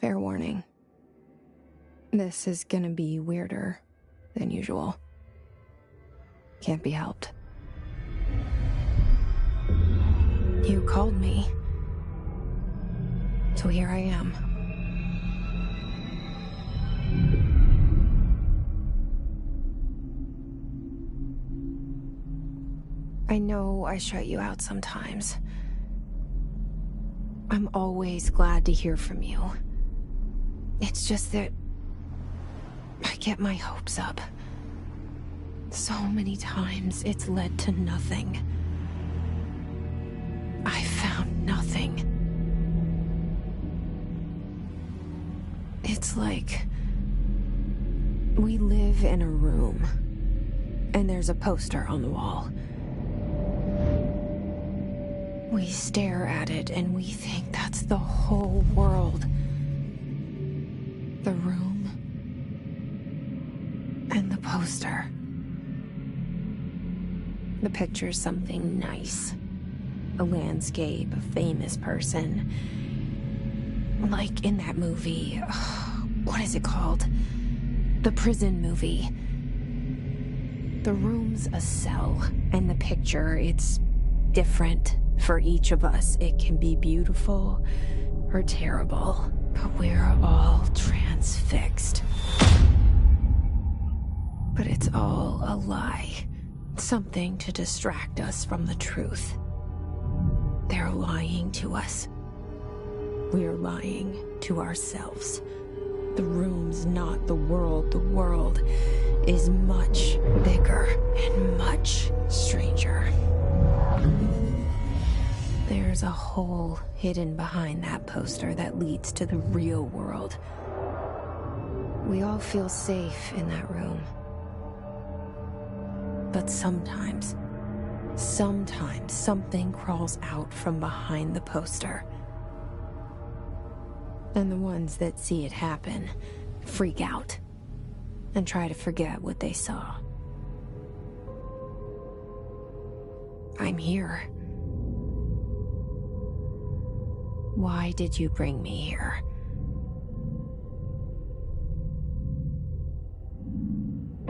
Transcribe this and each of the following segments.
Fair warning. This is gonna be weirder than usual. Can't be helped. You called me. So here I am. I know I shut you out sometimes. I'm always glad to hear from you. It's just that I get my hopes up. So many times it's led to nothing. I found nothing. It's like we live in a room, and there's a poster on the wall. We stare at it and we think that's the whole world. The room and the poster. The picture's something nice. A landscape, a famous person. Like in that movie, what is it called? The prison movie. The room's a cell, and the picture, it's different for each of us. It can be beautiful or terrible, but we're all transfixed. But it's all a lie. Something to distract us from the truth. They're lying to us. We're lying to ourselves. The room's not the world. The world is much bigger and much stranger. There's a hole hidden behind that poster that leads to the real world. We all feel safe in that room. But sometimes something crawls out from behind the poster. And the ones that see it happen freak out and try to forget what they saw. I'm here. Why did you bring me here?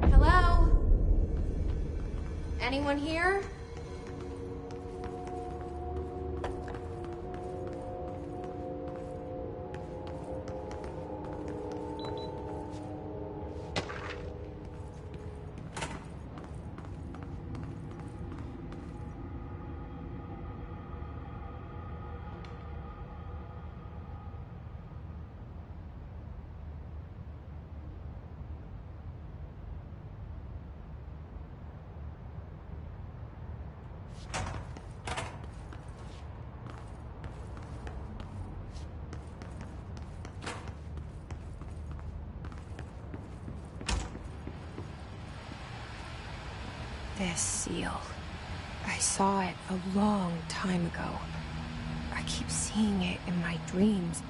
Hello? Anyone here? This seal. I saw it a long time ago. I keep seeing it in my dreams.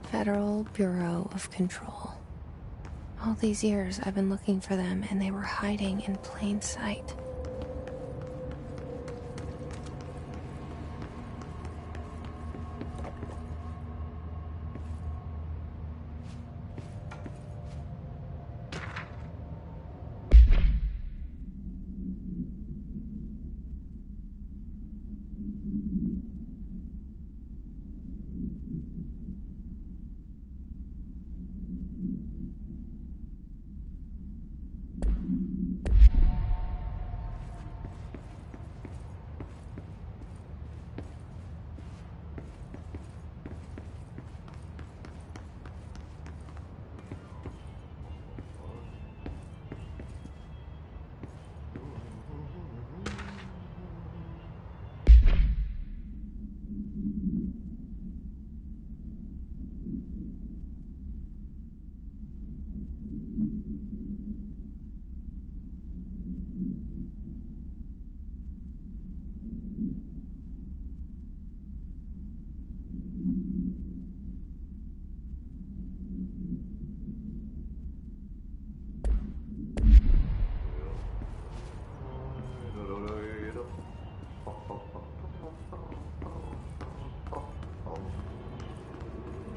Federal Bureau of Control. All these years I've been looking for them and they were hiding in plain sight.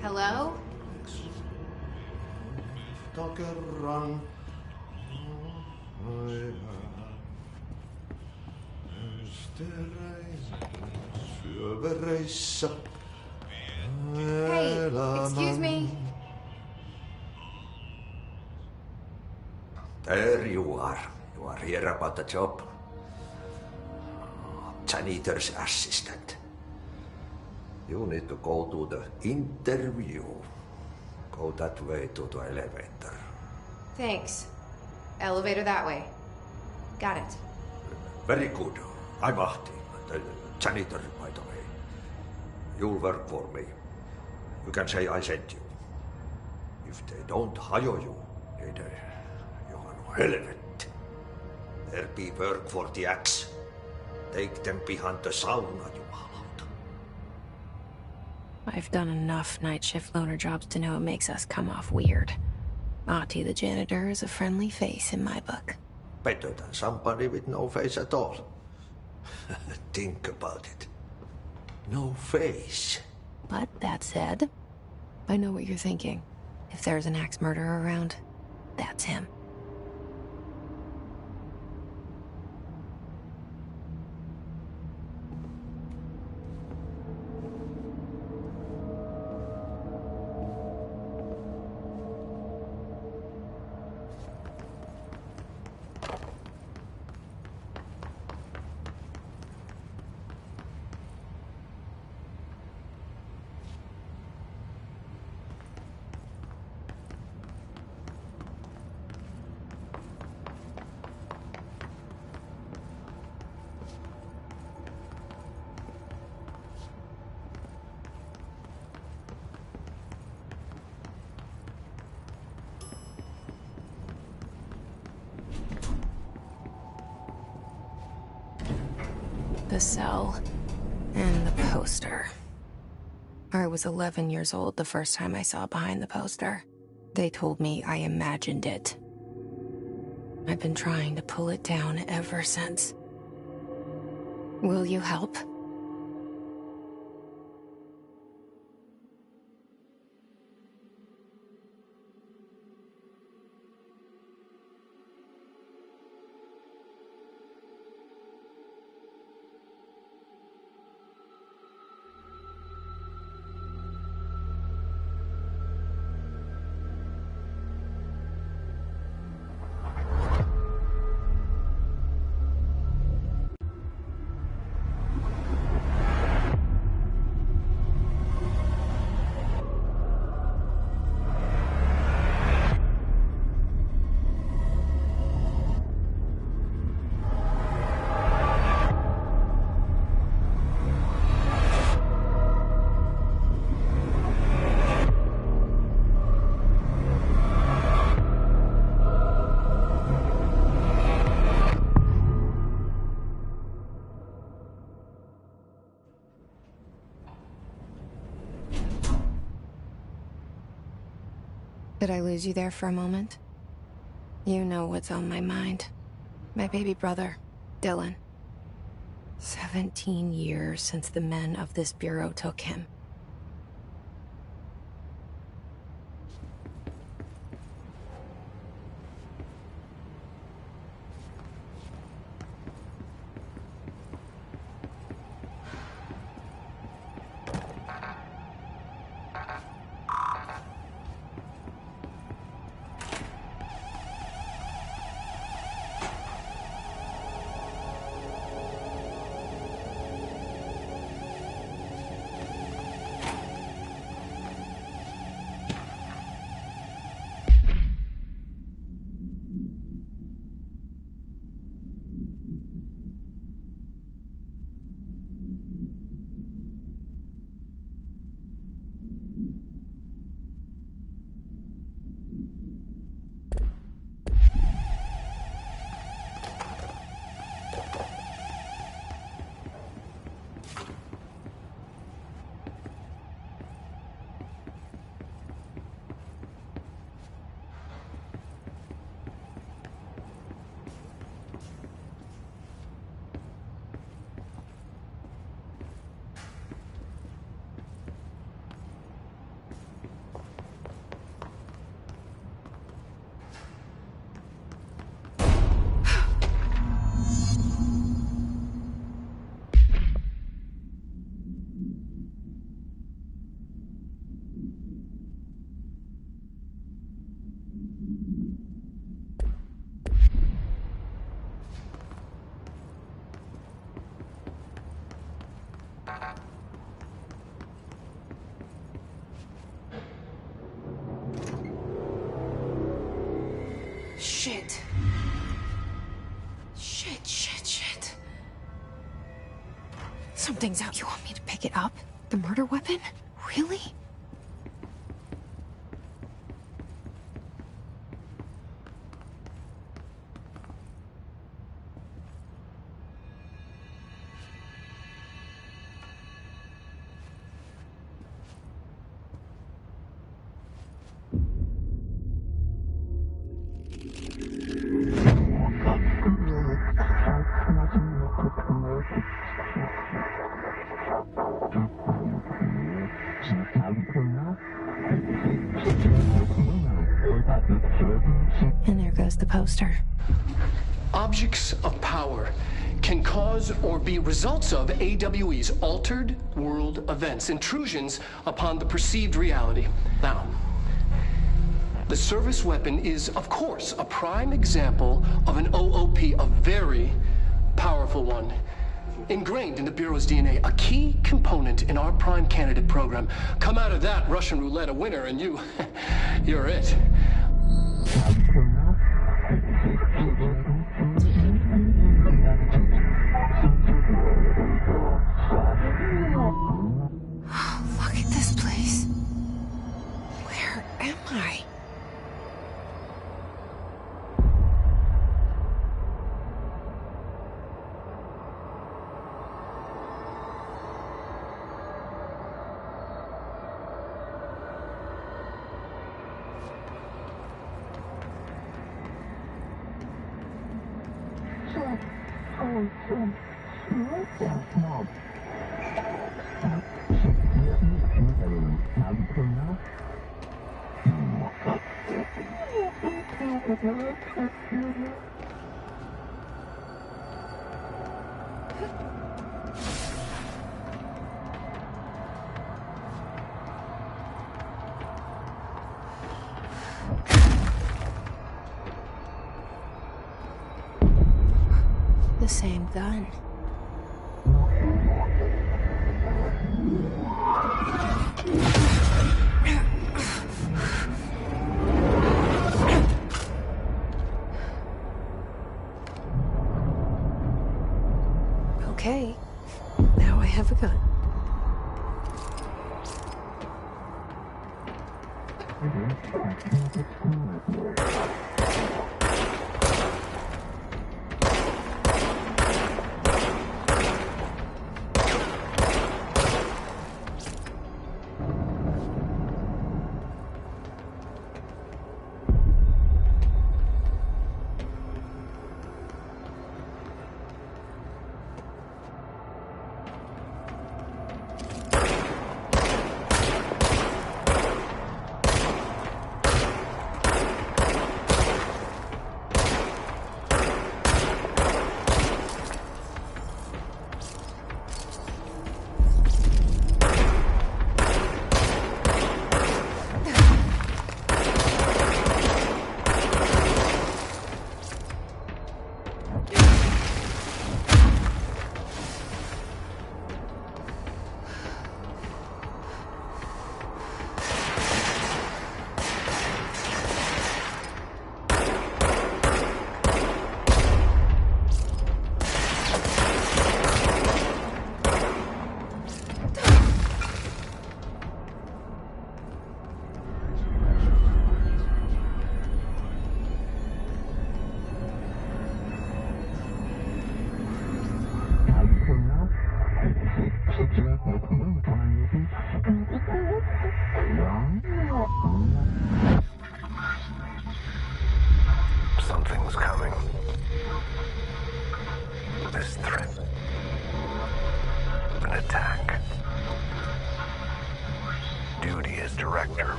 Hello? Kerran syövereissä. Hey, excuse me. There you are. You are here about the job. Janitor's assistant. You need to go to the interview. Go that way to the elevator. Thanks. Elevator that way. Got it. Very good. I'm Ahti, the janitor, by the way. You'll work for me. You can say I sent you. If they don't hire you, then you're helvet. There be work for the axe. Take them behind the sauna, you halauta. I've done enough night shift loner jobs to know it makes us come off weird. Ahti the janitor is a friendly face in my book. Better than somebody with no face at all. Think about it. No face. But that said, I know what you're thinking. If there's an axe murderer around, that's him. The cell and the poster. I was 11 years old the first time I saw behind the poster. They told me I imagined it. I've been trying to pull it down ever since. Will you help? Did I lose you there for a moment? You know what's on my mind. My baby brother, Dylan. 17 years since the men of this bureau took him. Shit. Shit. Something's out. You want me to pick it up? The murder weapon? Really? And there goes the poster. Objects of power can cause or be results of AWE's altered world events, intrusions upon the perceived reality. Now, the service weapon is, of course, a prime example of an OOP, a very powerful one. Ingrained in the Bureau's DNA, a key component in our prime candidate program. Come out of that Russian roulette a winner and you're it. Look at this place. Where am I? The same gun. Okay, now I have a gun.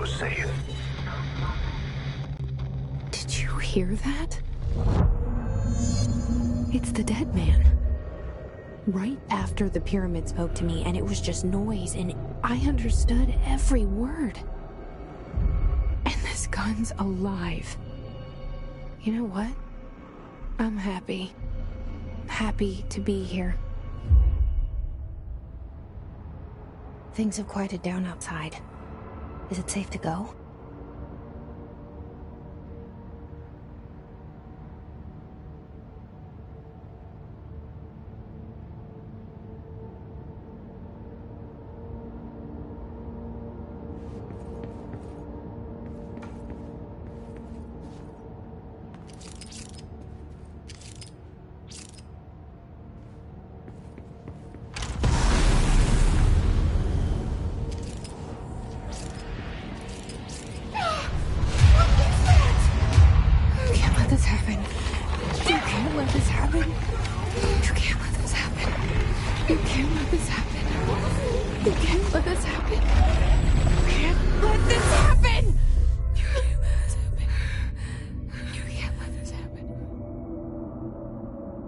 goes safe. Did you hear that? It's the dead man. Right after the pyramid spoke to me, and it was just noise, and I understood every word. And this gun's alive. You know what? I'm happy. Happy to be here. Things have quieted down outside. Is it safe to go?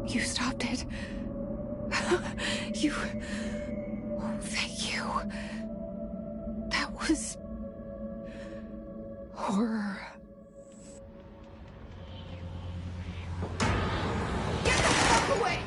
You stopped it. You... Oh, thank you. That was... horror. Get the fuck away!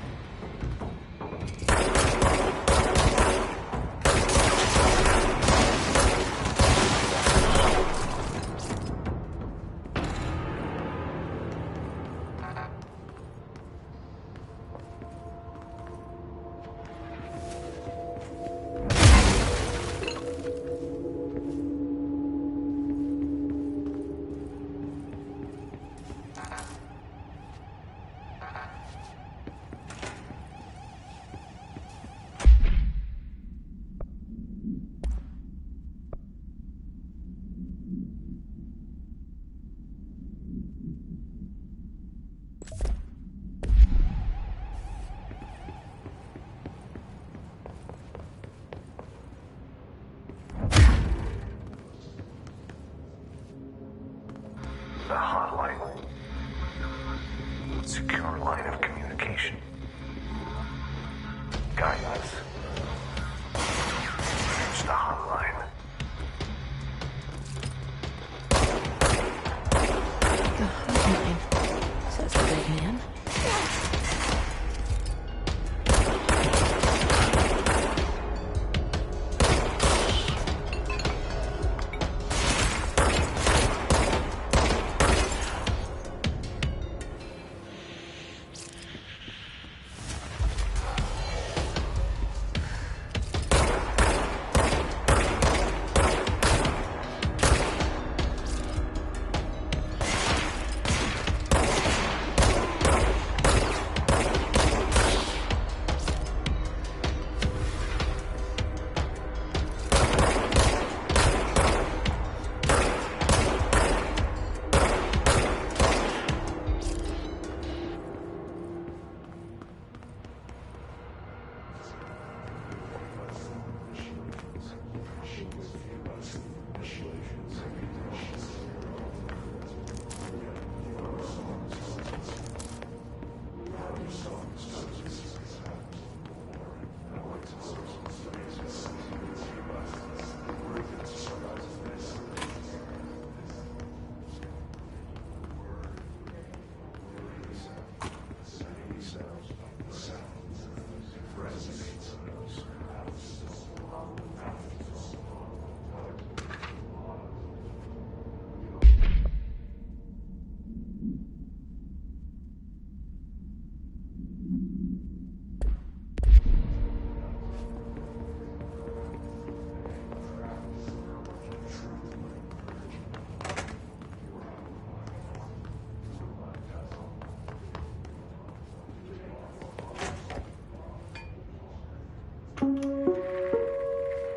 The hotline. Secure line of communication. Guidance. Reach the hotline. The hotline, says the big man.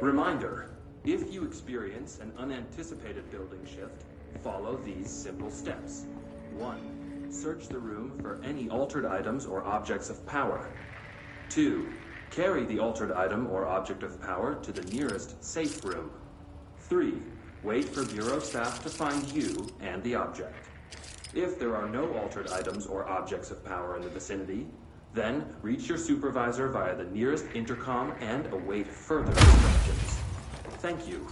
Reminder, if you experience an unanticipated building shift, follow these simple steps. 1. Search the room for any altered items or objects of power. 2. Carry the altered item or object of power to the nearest safe room. 3. Wait for Bureau staff to find you and the object. If there are no altered items or objects of power in the vicinity, then reach your supervisor via the nearest intercom and await further instructions. Thank you.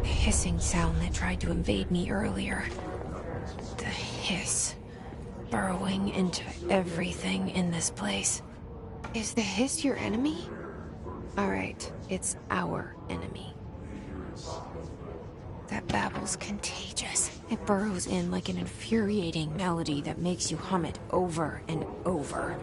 Hissing sound that tried to invade me earlier. The hiss, burrowing into everything in this place. Is the hiss your enemy? Alright, it's our enemy. That babble's contagious. It burrows in like an infuriating melody that makes you hum it over and over.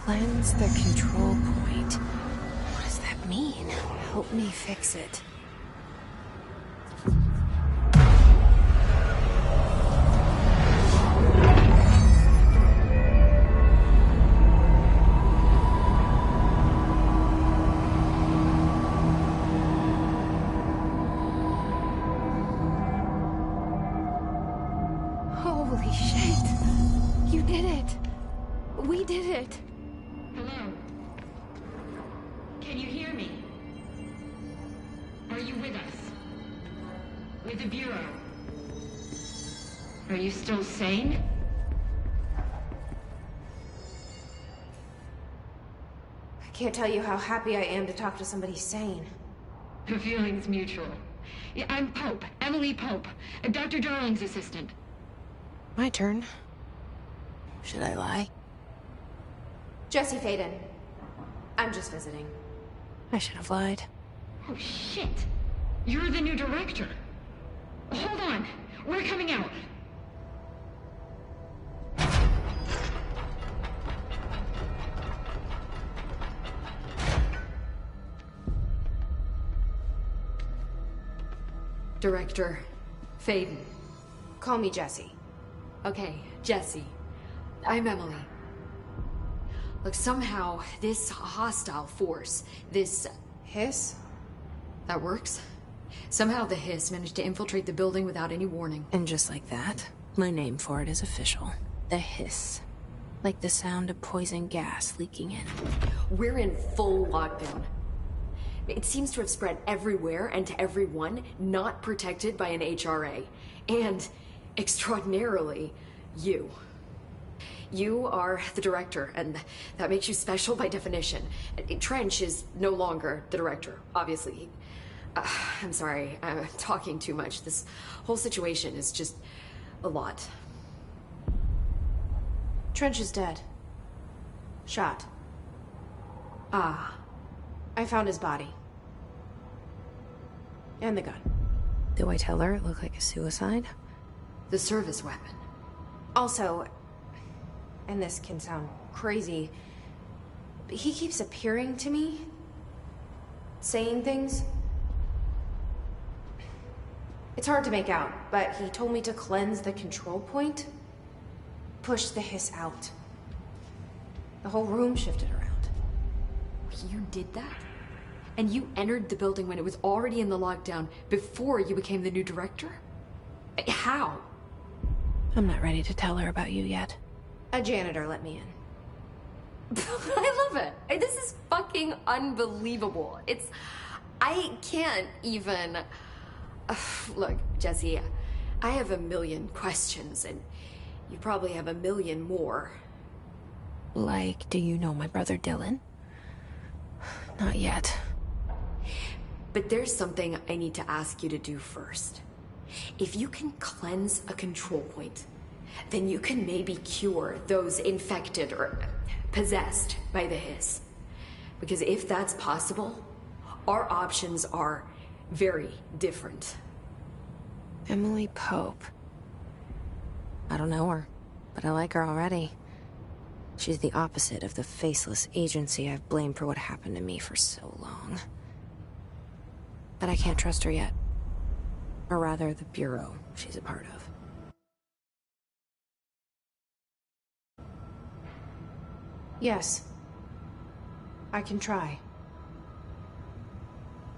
Cleanse the control point. What does that mean? Help me fix it. Holy shit! You did it! We did it! Hello? Can you hear me? Are you with us? With the Bureau? Are you still sane? Can't tell you how happy I am to talk to somebody sane. The feeling's mutual. Yeah, I'm Pope, Emily Pope, Dr. Darling's assistant. My turn. Should I lie? Jesse Faden. I'm just visiting. I should have lied. Oh, shit. You're the new director. Hold on. We're coming out. Director Faden. Call me Jesse. Okay, Jesse. I'm Emily. Look, somehow this hostile force, this... Hiss? That works? Somehow the Hiss managed to infiltrate the building without any warning. And just like that, my name for it is official. The Hiss. Like the sound of poison gas leaking in. We're in full lockdown. It seems to have spread everywhere and to everyone not protected by an HRA. And, extraordinarily, you. You are the director, and that makes you special by definition. Trench is no longer the director, obviously. I'm sorry, I'm talking too much. This whole situation is just a lot. Trench is dead. Shot. Ah. I found his body. And the gun. Do I tell her it looked like a suicide? The service weapon. Also, and this can sound crazy, but he keeps appearing to me. Saying things. It's hard to make out, but he told me to cleanse the control point. Push the Hiss out. The whole room shifted around. You did that? And you entered the building when it was already in the lockdown before you became the new director? How? I'm not ready to tell her about you yet. A janitor let me in. I love it. This is fucking unbelievable. I can't even... Look, Jesse, I have a million questions, and you probably have a million more. Like, do you know my brother Dylan? Not yet. But there's something I need to ask you to do first. If you can cleanse a control point, then you can maybe cure those infected or possessed by the Hiss. Because if that's possible, our options are very different. Emily Pope. I don't know her, but I like her already. She's the opposite of the faceless agency I've blamed for what happened to me for so long. But I can't trust her yet. Or rather, the Bureau she's a part of. Yes. I can try.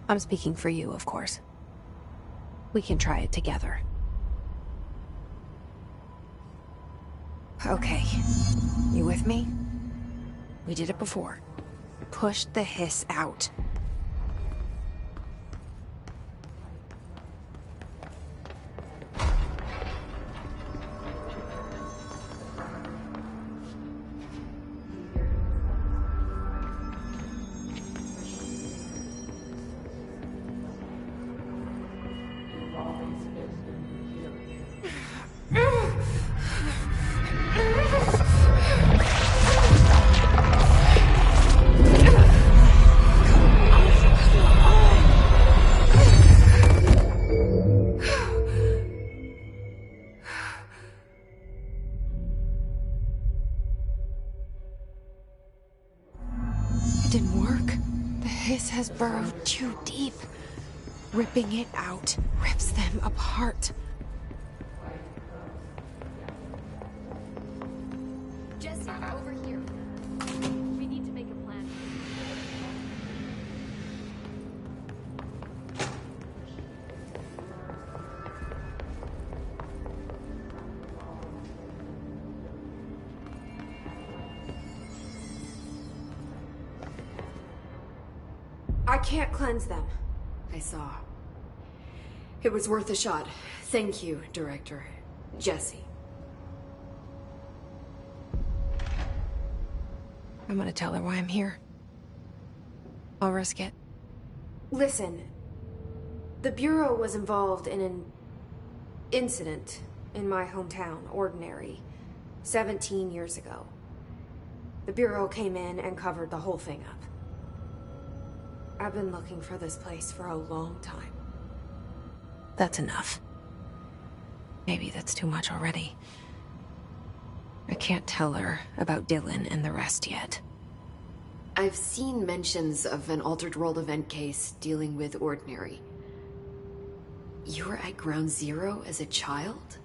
I'm speaking for you, of course. We can try it together. Okay. You with me? We did it before. Push the Hiss out. Has burrowed too deep. Ripping it out rips them apart. Jesse, over here. We need to make a plan. I can't cleanse them. I saw. It was worth a shot. Thank you, Director. Jesse. I'm gonna tell her why I'm here. I'll risk it. Listen, the Bureau was involved in an incident in my hometown, Ordinary, 17 years ago. The Bureau came in and covered the whole thing up. I've been looking for this place for a long time. That's enough. Maybe that's too much already. I can't tell her about Dylan and the rest yet. I've seen mentions of an Altered World event case dealing with Ordinary. You were at Ground Zero as a child?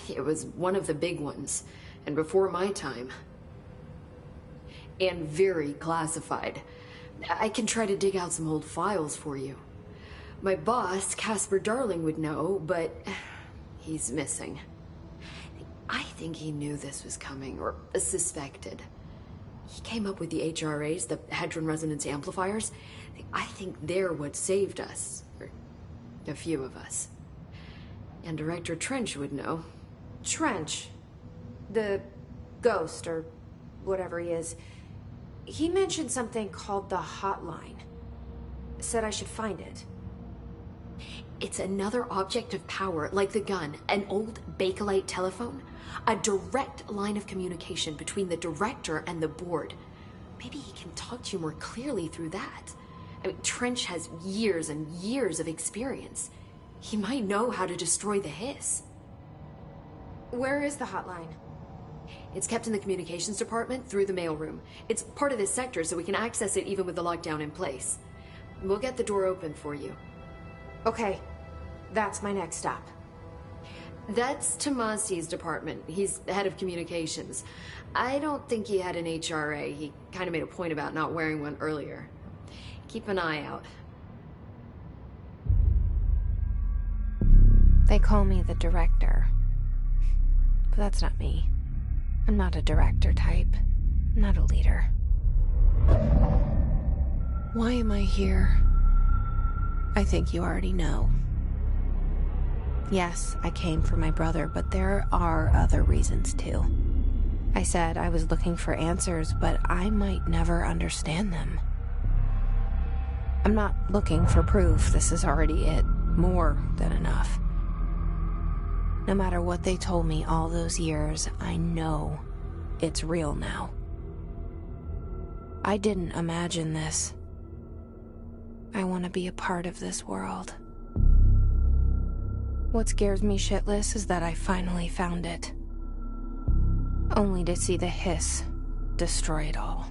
It was one of the big ones, and before my time. And very classified. I can try to dig out some old files for you. My boss, Casper Darling, would know, but he's missing. I think he knew this was coming, or suspected. He came up with the HRAs, the Hadron Resonance Amplifiers. I think they're what saved us. Or a few of us. And Director Trench would know. Trench, the ghost, or whatever he is, he mentioned something called the Hotline. Said I should find it. It's another object of power, like the gun, an old Bakelite telephone. A direct line of communication between the director and the board. Maybe he can talk to you more clearly through that. I mean, Trench has years and years of experience. He might know how to destroy the Hiss. Where is the Hotline? It's kept in the communications department through the mailroom. It's part of this sector, so we can access it even with the lockdown in place. We'll get the door open for you. Okay, that's my next stop. That's Tomasi's department. He's the head of communications. I don't think he had an HRA. He kind of made a point about not wearing one earlier. Keep an eye out. They call me the director. But that's not me. I'm not a director type. I'm not a leader. Why am I here? I think you already know. Yes, I came for my brother, but there are other reasons too. I said I was looking for answers, but I might never understand them. I'm not looking for proof. This is already it. More than enough. No matter what they told me all those years, I know it's real now. I didn't imagine this. I want to be a part of this world. What scares me shitless is that I finally found it. Only to see the Hiss destroy it all.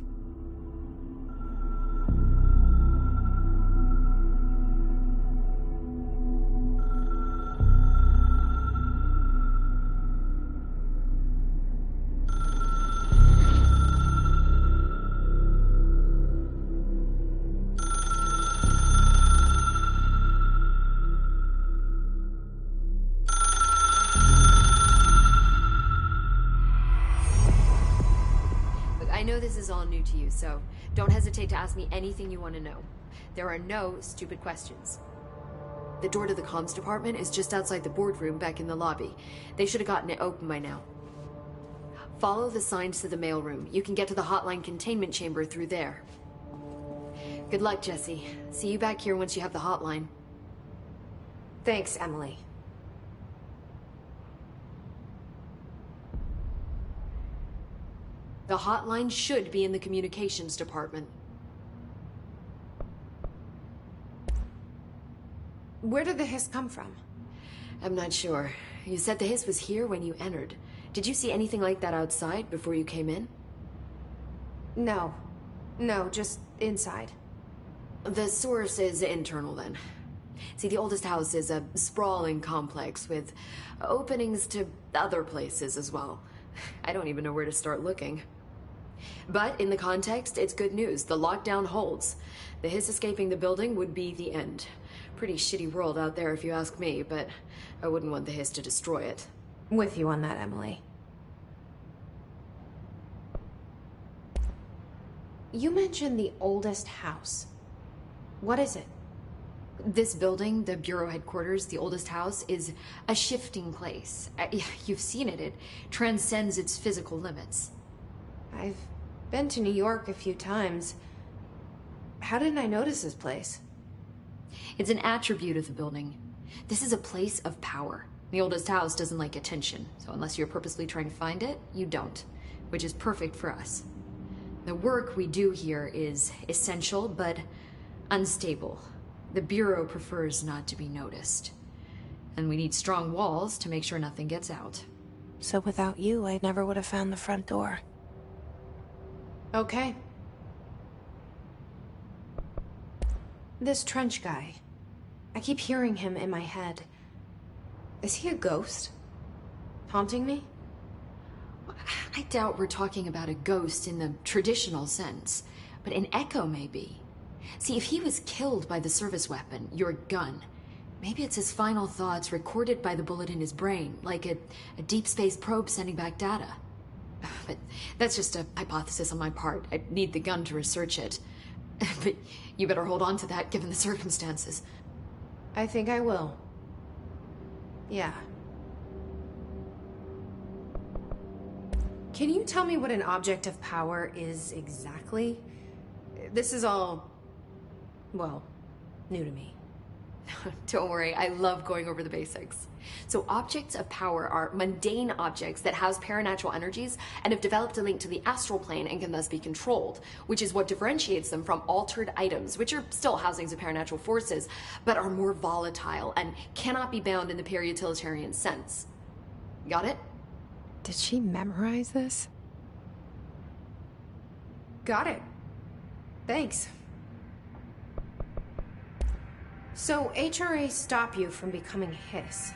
I know this is all new to you, so don't hesitate to ask me anything you want to know. There are no stupid questions. The door to the comms department is just outside the boardroom back in the lobby. They should have gotten it open by now. Follow the signs to the mailroom. You can get to the hotline containment chamber through there. Good luck, Jesse. See you back here once you have the hotline. Thanks, Emily. The hotline should be in the communications department. Where did the Hiss come from? I'm not sure. You said the Hiss was here when you entered. Did you see anything like that outside before you came in? No. No, just inside. The source is internal then. See, the oldest house is a sprawling complex with openings to other places as well. I don't even know where to start looking. But in the context, it's good news. The lockdown holds. The Hiss escaping the building would be the end. Pretty shitty world out there if you ask me, but I wouldn't want the Hiss to destroy it. With you on that, Emily. You mentioned the oldest house. What is it? This building, the Bureau headquarters, the oldest house, is a shifting place. You've seen it. It transcends its physical limits. I've been to New York a few times. How didn't I notice this place? It's an attribute of the building. This is a place of power. The oldest house doesn't like attention, so unless you're purposely trying to find it, you don't, which is perfect for us. The work we do here is essential, but unstable. The Bureau prefers not to be noticed. And we need strong walls to make sure nothing gets out. So without you, I never would have found the front door. Okay. This Trench guy. I keep hearing him in my head. Is he a ghost? Haunting me? I doubt we're talking about a ghost in the traditional sense, but an echo maybe. See, if he was killed by the service weapon, your gun, maybe it's his final thoughts recorded by the bullet in his brain, like a deep space probe sending back data. But that's just a hypothesis on my part. I need the gun to research it. But you better hold on to that given the circumstances. I think I will. Yeah. Can you tell me what an object of power is exactly? This is all, well, new to me. Don't worry, I love going over the basics. So objects of power are mundane objects that house paranatural energies and have developed a link to the astral plane and can thus be controlled, which is what differentiates them from altered items, which are still housings of paranatural forces, but are more volatile and cannot be bound in the peri-utilitarian sense. Got it? Did she memorize this? Got it. Thanks. So HRA stop you from becoming Hiss?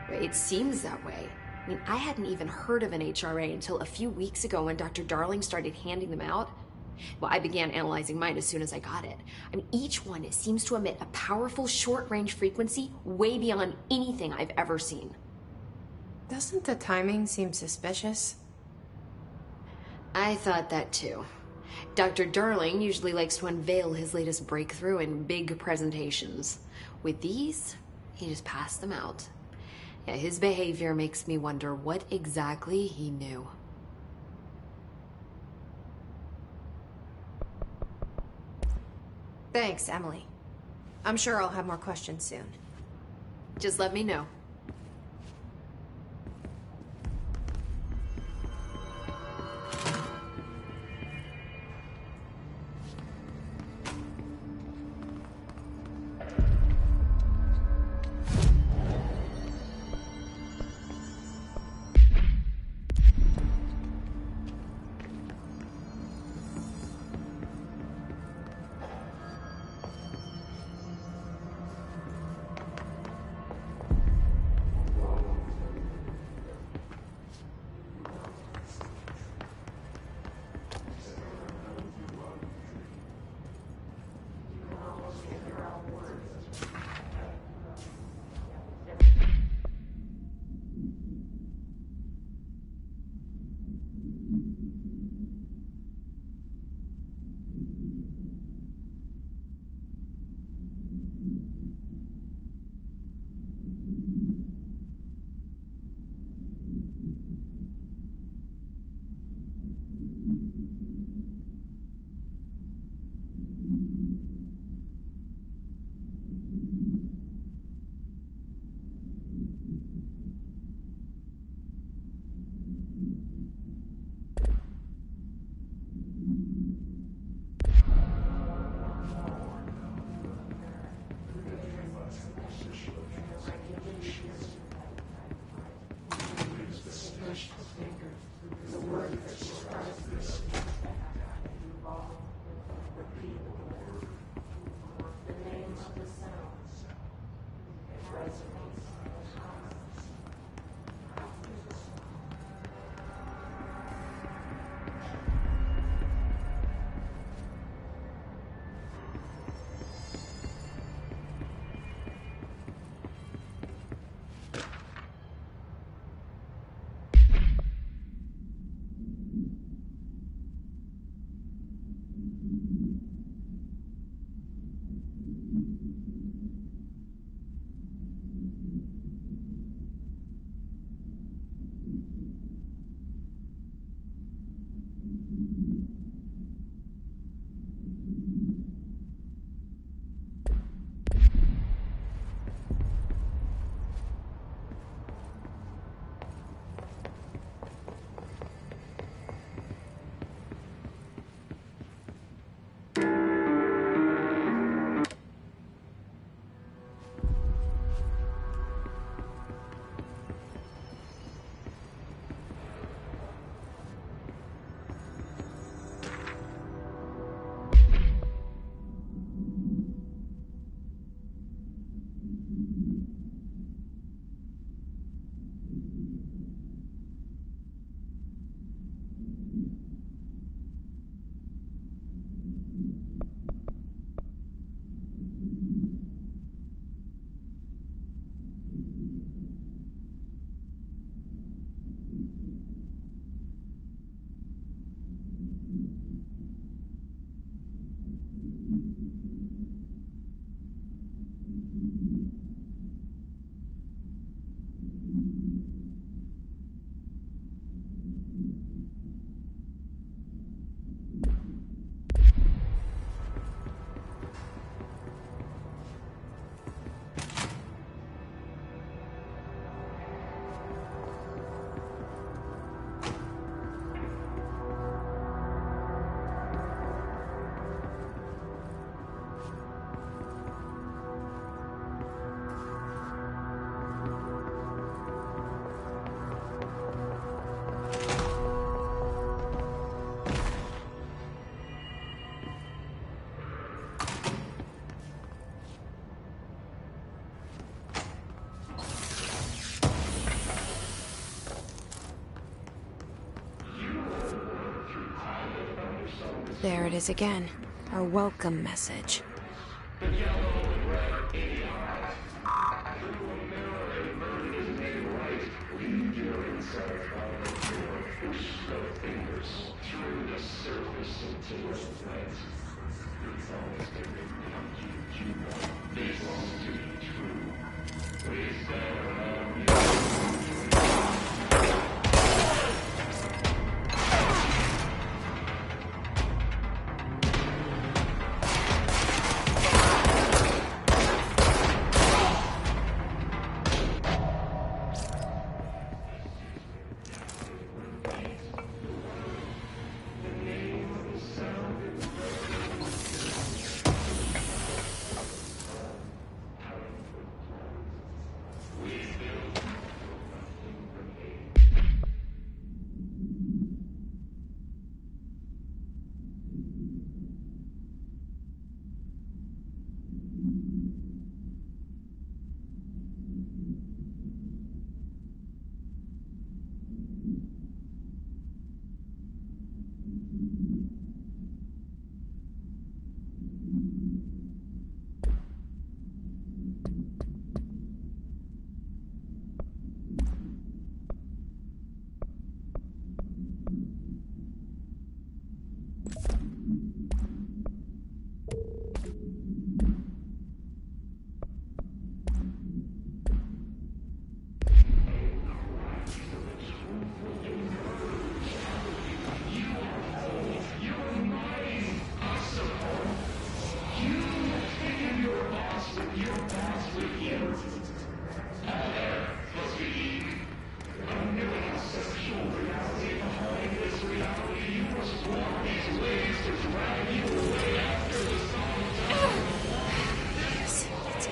It seems that way. I mean, I hadn't even heard of an HRA until a few weeks ago when Dr. Darling started handing them out. Well, I began analyzing mine as soon as I got it. I mean, each one seems to emit a powerful short-range frequency way beyond anything I've ever seen. Doesn't the timing seem suspicious? I thought that too. Dr. Darling usually likes to unveil his latest breakthrough in big presentations. With these, he just passed them out. Yeah, his behavior makes me wonder what exactly he knew. Thanks, Emily. I'm sure I'll have more questions soon. Just let me know. There it is again. Our welcome message.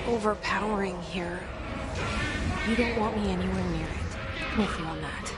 Overpowering here. You don't want me anywhere near it. I'm with you on that.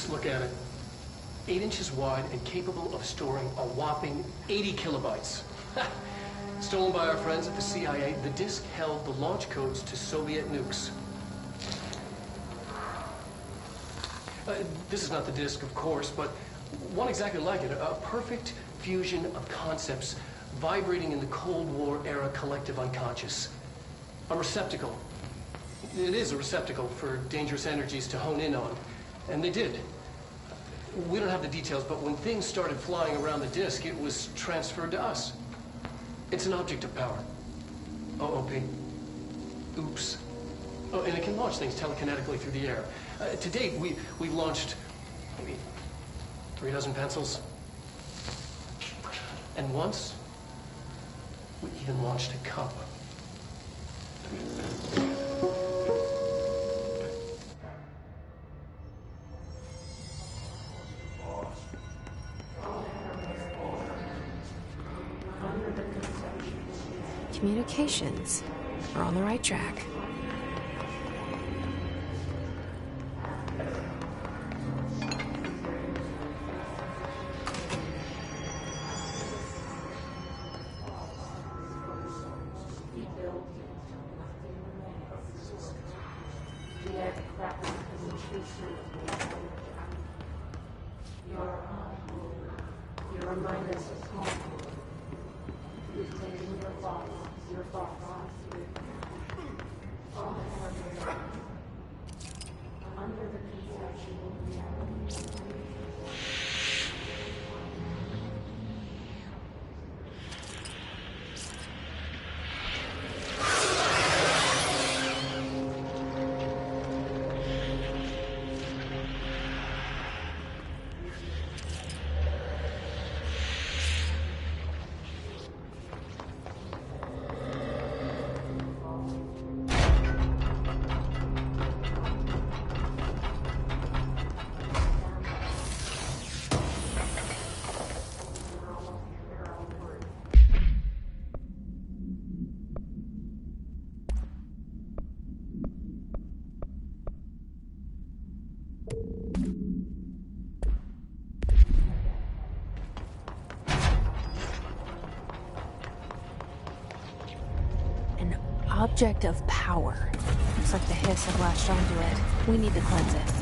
Look at it. 8 inches wide and capable of storing a whopping 80 kilobytes. Stolen by our friends at the CIA, the disk held the launch codes to Soviet nukes. This is not the disk, of course, but one exactly like it. A perfect fusion of concepts vibrating in the Cold War era collective unconscious. A receptacle. It is a receptacle for dangerous energies to hone in on. And they did. We don't have the details, but when things started flying around the disk, it was transferred to us. It's an object of power. OOP. Oops. Oh, and it can launch things telekinetically through the air. To date, we've launched maybe 3 dozen pencils. And once, we even launched a cup. Communications. We're on the right track. object of power. Looks like the hiss had latched onto it. We need to cleanse it.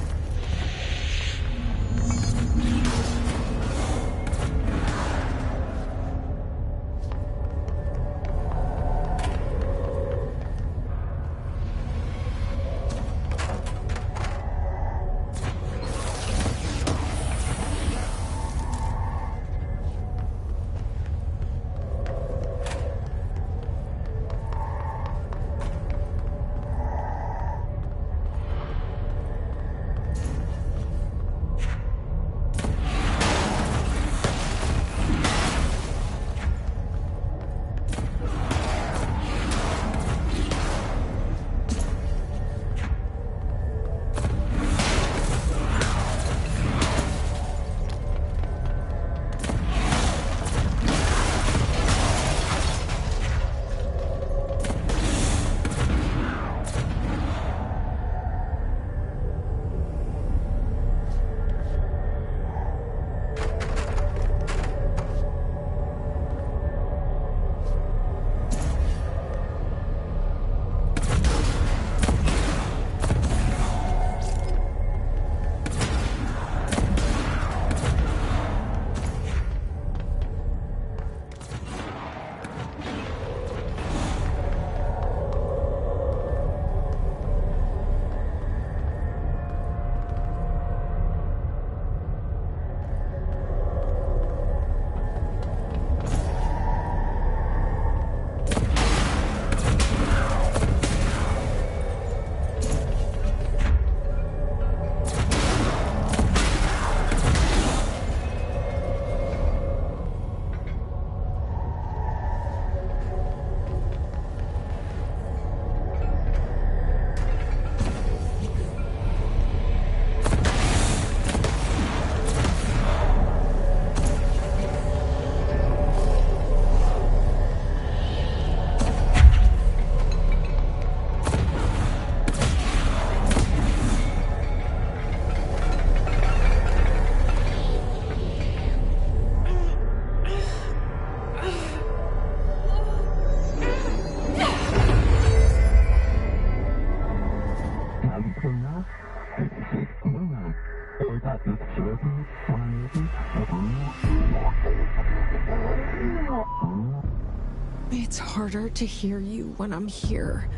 It's harder to hear you when I'm here.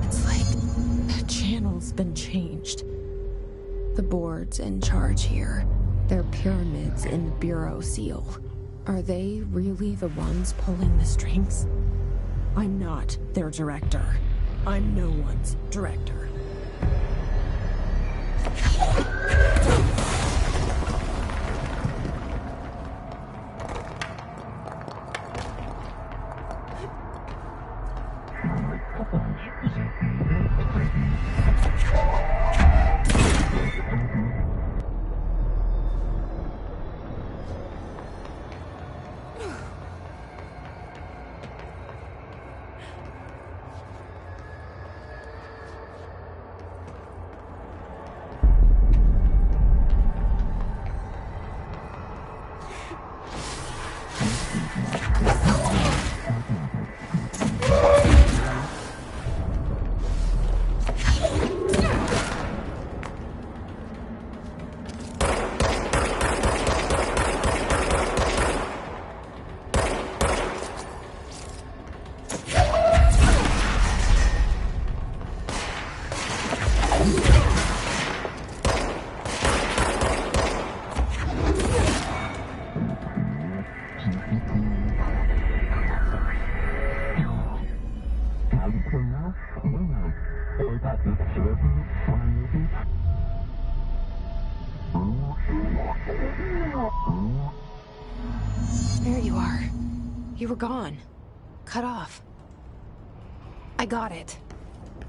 It's like the channel's been changed. The board's in charge here. They're pyramids in the Bureau seal. Are they really the ones pulling the strings? I'm not their director. I'm no one's director. There you are. You were gone. Cut off. I got it.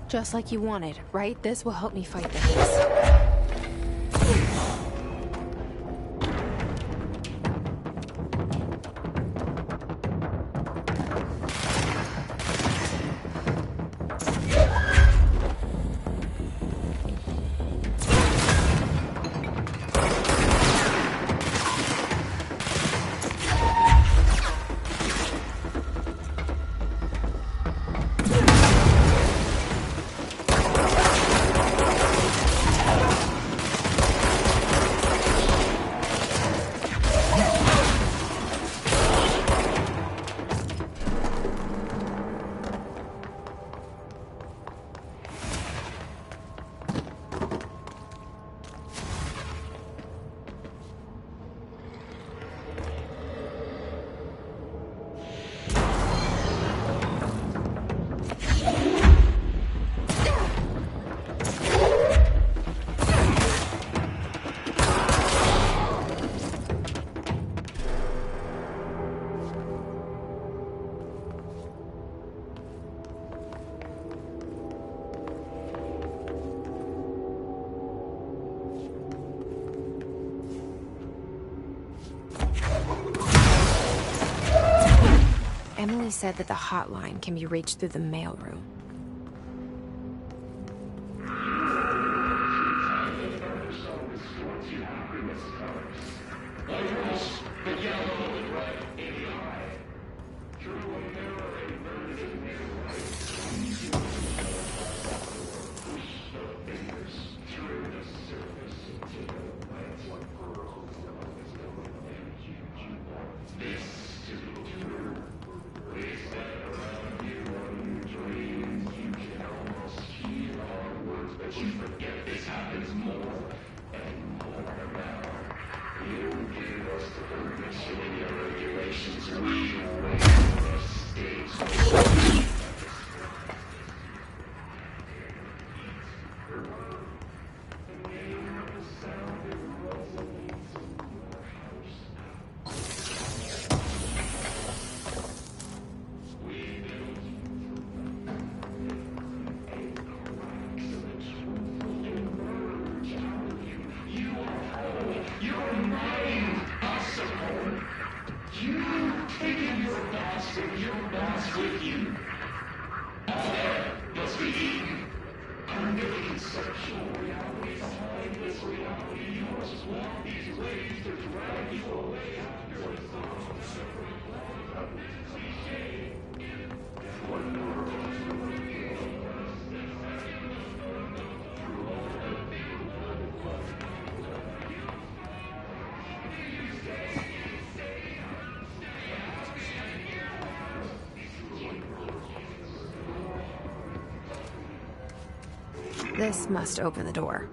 Just like you wanted, right? This will help me fight the hiss. Emily said that the hotline can be reached through the mailroom. This must open the door.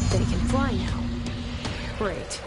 They can fly now. Great.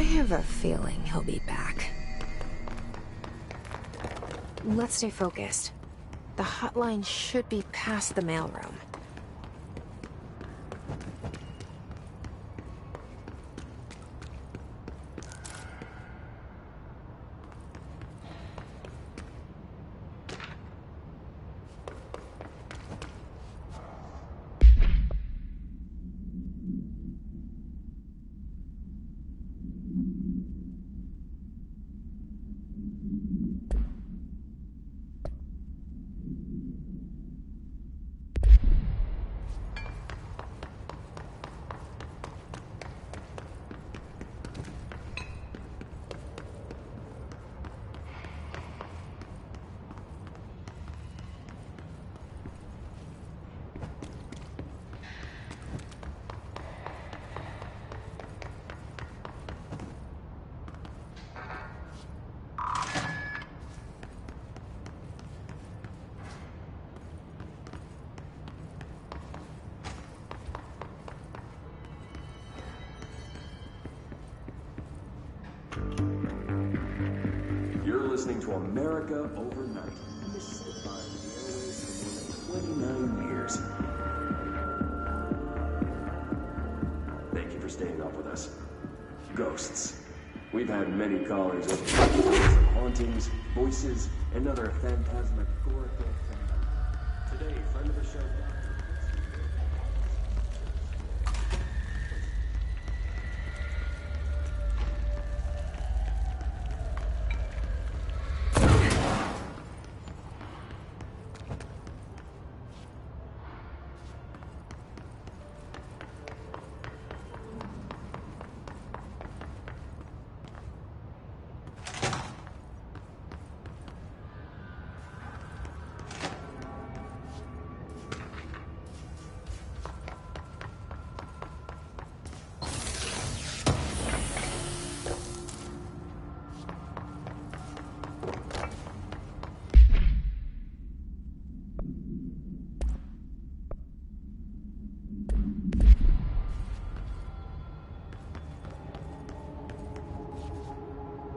have a feeling he'll be back. Let's stay focused. The hotline should be past the mailroom. Listening to America Overnight, mystifying the airwaves for more than 29 years. Thank you for staying up with us. Ghosts. We've had many callers over the years of hauntings, voices, and other phantasmagorical phenomena. Today, friend of the show,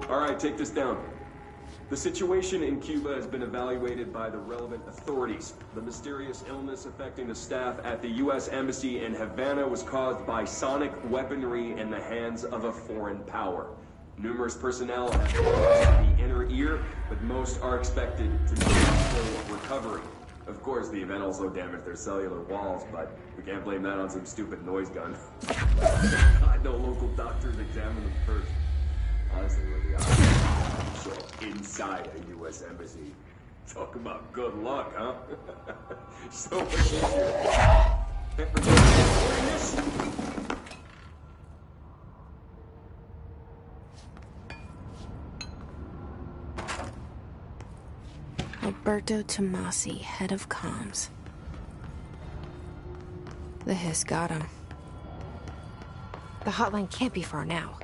all right, take this down. The situation in Cuba has been evaluated by the relevant authorities. The mysterious illness affecting the staff at the U.S. Embassy in Havana was caused by sonic weaponry in the hands of a foreign power. Numerous personnel have lost the inner ear, but most are expected to be still recovering. Of course, the event also damaged their cellular walls, but we can't blame that on some stupid noise gun. I know local doctors examine them first. Honestly, with the odds show up inside a U.S. embassy. Talk about good luck, huh? So much easier. Alberto Tomasi, head of comms. The hiss got him. The hotline can't be far now.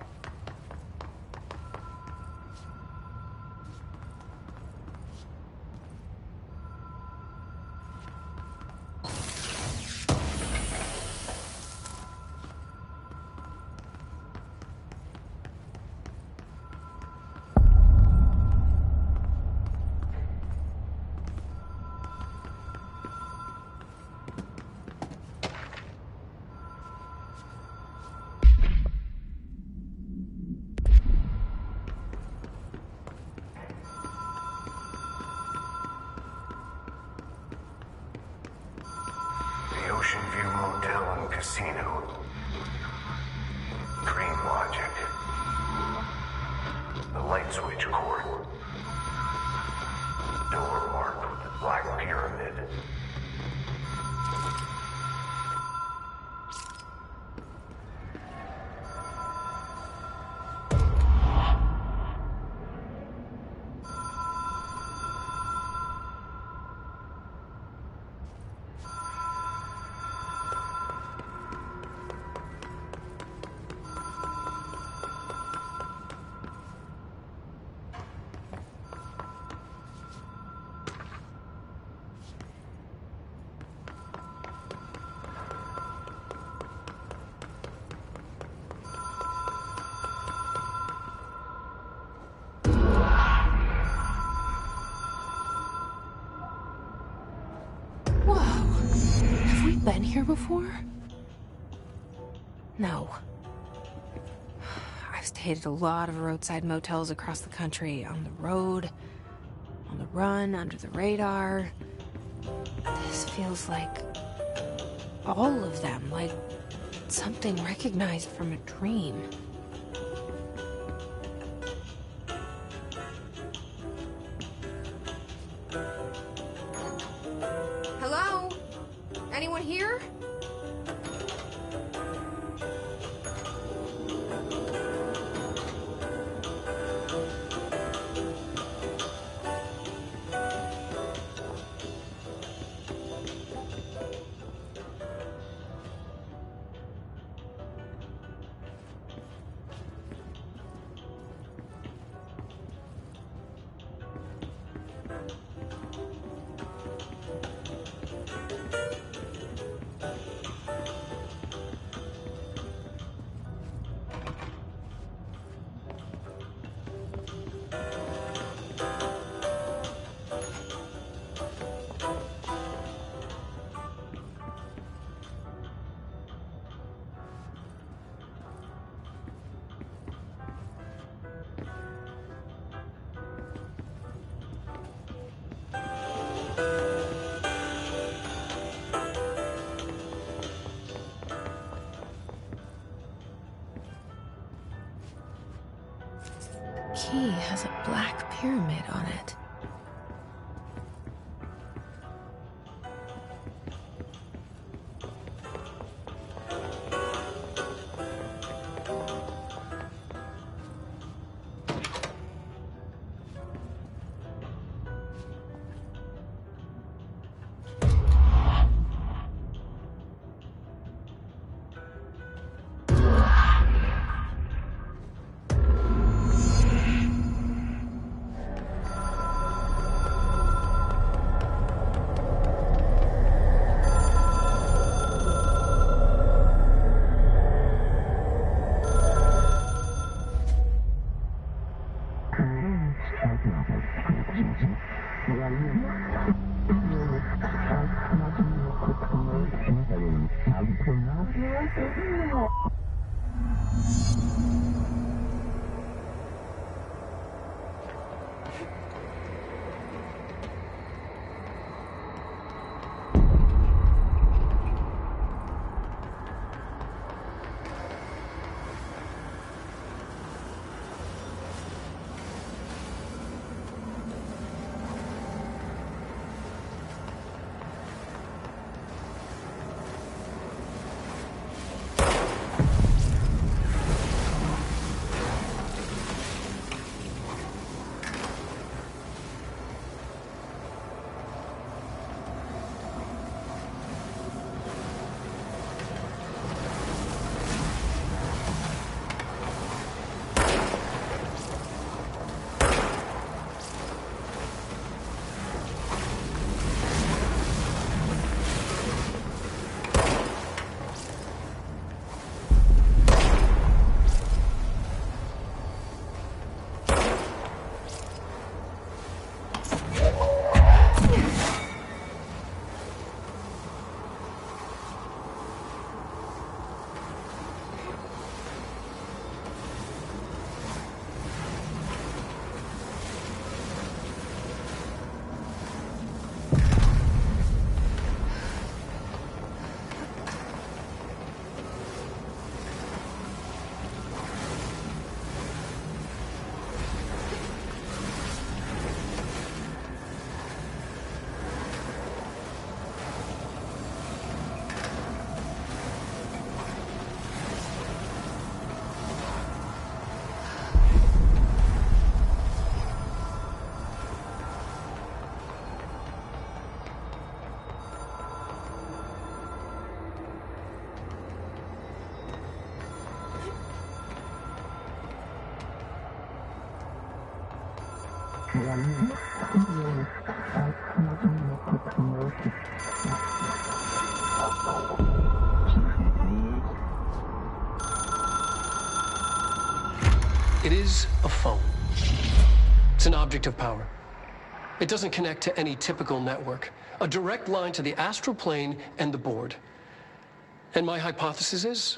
Ocean View Motel and Casino. Dream Logic. The light switch cord. Door marked with the Black Pyramid. here before? No. I've stayed at a lot of roadside motels across the country, on the road, on the run, under the radar. This feels like all of them, like something recognized from a dream. Hello? Anyone here? Key has a black pyramid on it. It is a phone. It's an object of power. It doesn't connect to any typical network. A direct line to the astral plane and the board. And my hypothesis is,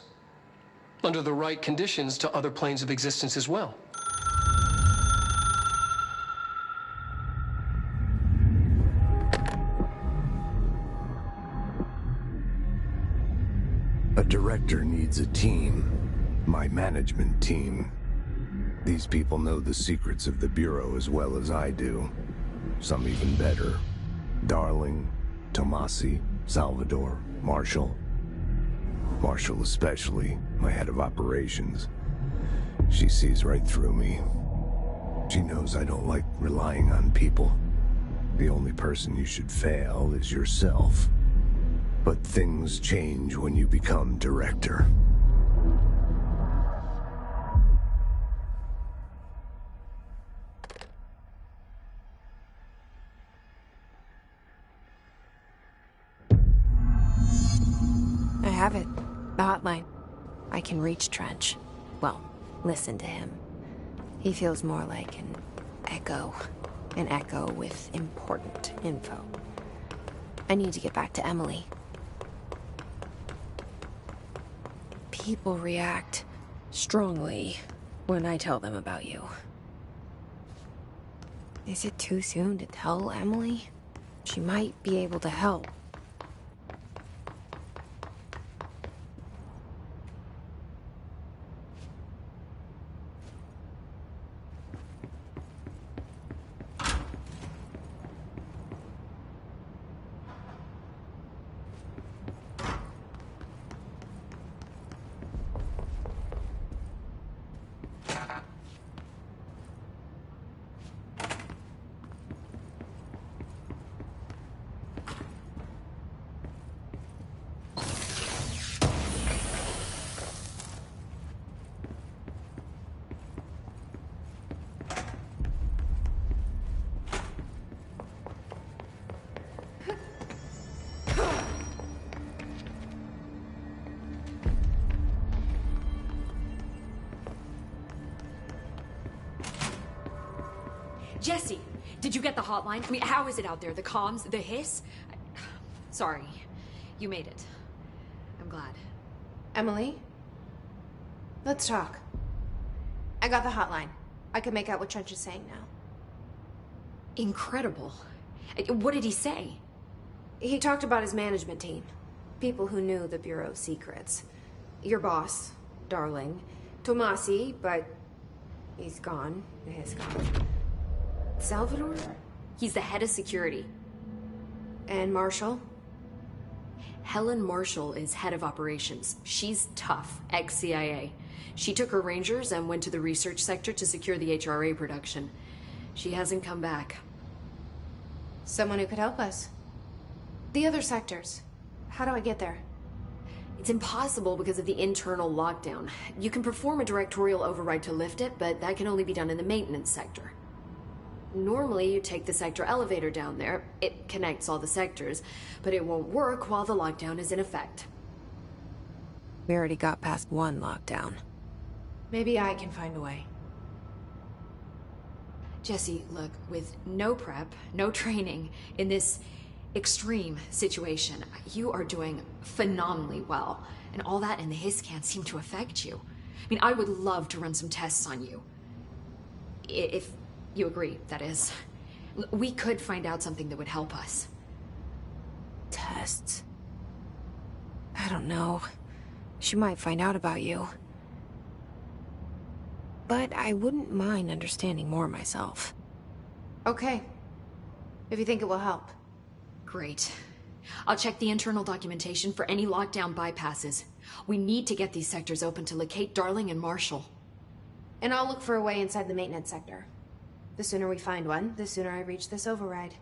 under the right conditions, to other planes of existence as well. A director needs a team. My management team. These people know the secrets of the Bureau as well as I do. Some even better. Darling, Tomasi, Salvador, Marshall. Marshall especially, my head of operations. She sees right through me. She knows I don't like relying on people. The only person you should fail is yourself. But things change when you become director. I have it. The hotline. I can reach Trench. Well, listen to him. He feels more like an echo. An echo with important info. I need to get back to Emily. People react strongly when I tell them about you. Is it too soon to tell Emily? She might be able to help. Jesse, did you get the hotline? I mean, how is it out there? The comms? The hiss? Sorry. You made it. I'm glad. Emily? Let's talk. I got the hotline. I can make out what Trench is saying now. Incredible. What did he say? He talked about his management team. People who knew the Bureau's secrets. Your boss, Darling. Tomasi, but he's gone. He's gone. Salvador? He's the head of security. And Marshall? Helen Marshall is head of operations. She's tough, ex-CIA. She took her Rangers and went to the research sector to secure the HRA production. She hasn't come back. Someone who could help us. The other sectors. How do I get there? It's impossible because of the internal lockdown. You can perform a directorial override to lift it, but that can only be done in the maintenance sector. Normally, you take the sector elevator down there. It connects all the sectors, but it won't work while the lockdown is in effect. We already got past one lockdown. Maybe I can find a way. Jesse, look, with no prep, no training, in this extreme situation, you are doing phenomenally well. And all that and the hiss can't seem to affect you. I mean, I would love to run some tests on you. If you agree, that is. We could find out something that would help us. Tests? I don't know. She might find out about you. But I wouldn't mind understanding more myself. Okay. If you think it will help. Great. I'll check the internal documentation for any lockdown bypasses. We need to get these sectors open to locate Darling and Marshall. And I'll look for a way inside the maintenance sector. The sooner we find one, the sooner I reach this override.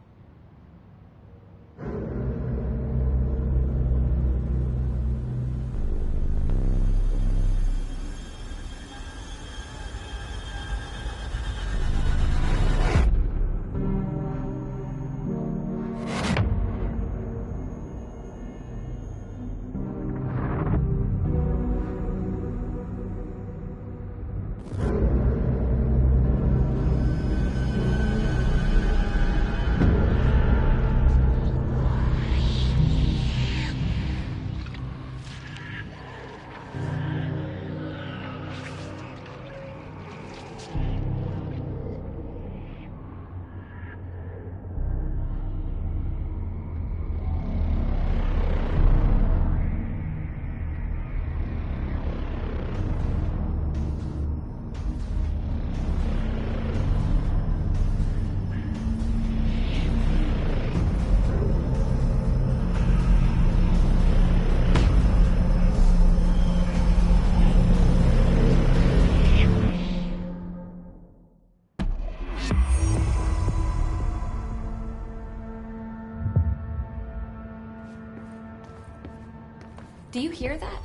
Do you hear that?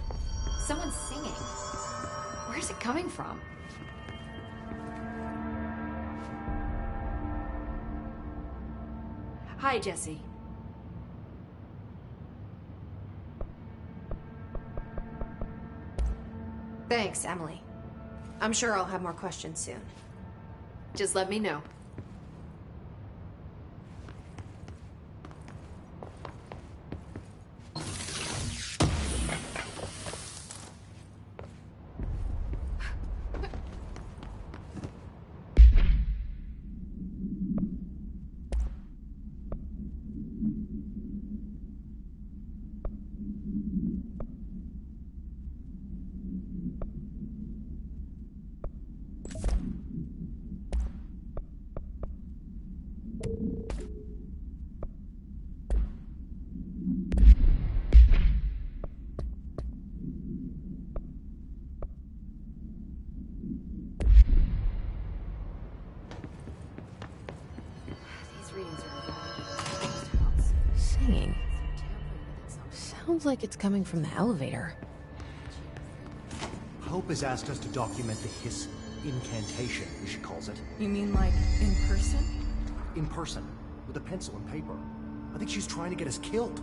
Someone's singing. Where's it coming from? Hi, Jesse. Thanks, Emily. I'm sure I'll have more questions soon. Just let me know. Singing. Sounds like it's coming from the elevator. Hope has asked us to document the hiss incantation, as she calls it. You mean like in person? In person, with a pencil and paper. I think she's trying to get us killed.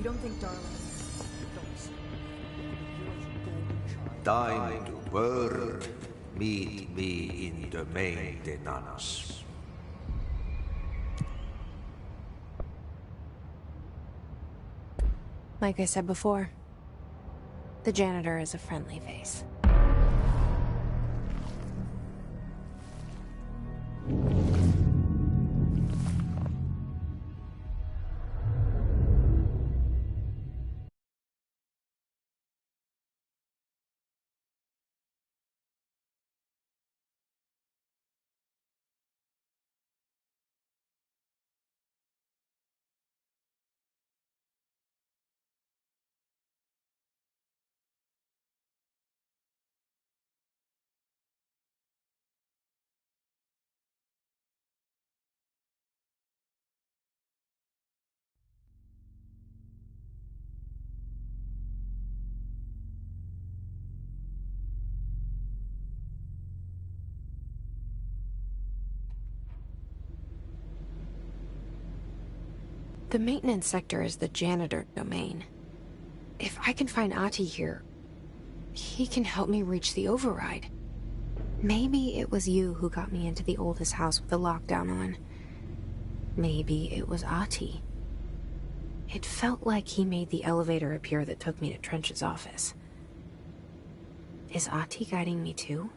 You don't think Darling... Time to work. Meet me in the maintenance. Like I said before, the janitor is a friendly face. The maintenance sector is the janitor domain. If I can find Ahti here, he can help me reach the override. Maybe it was you who got me into the oldest house with the lockdown on. Maybe it was Ahti. It felt like he made the elevator appear that took me to Trench's office. Is Ahti guiding me too?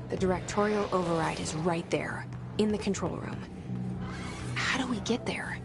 The directorial override is right there, in the control room. How do we get there?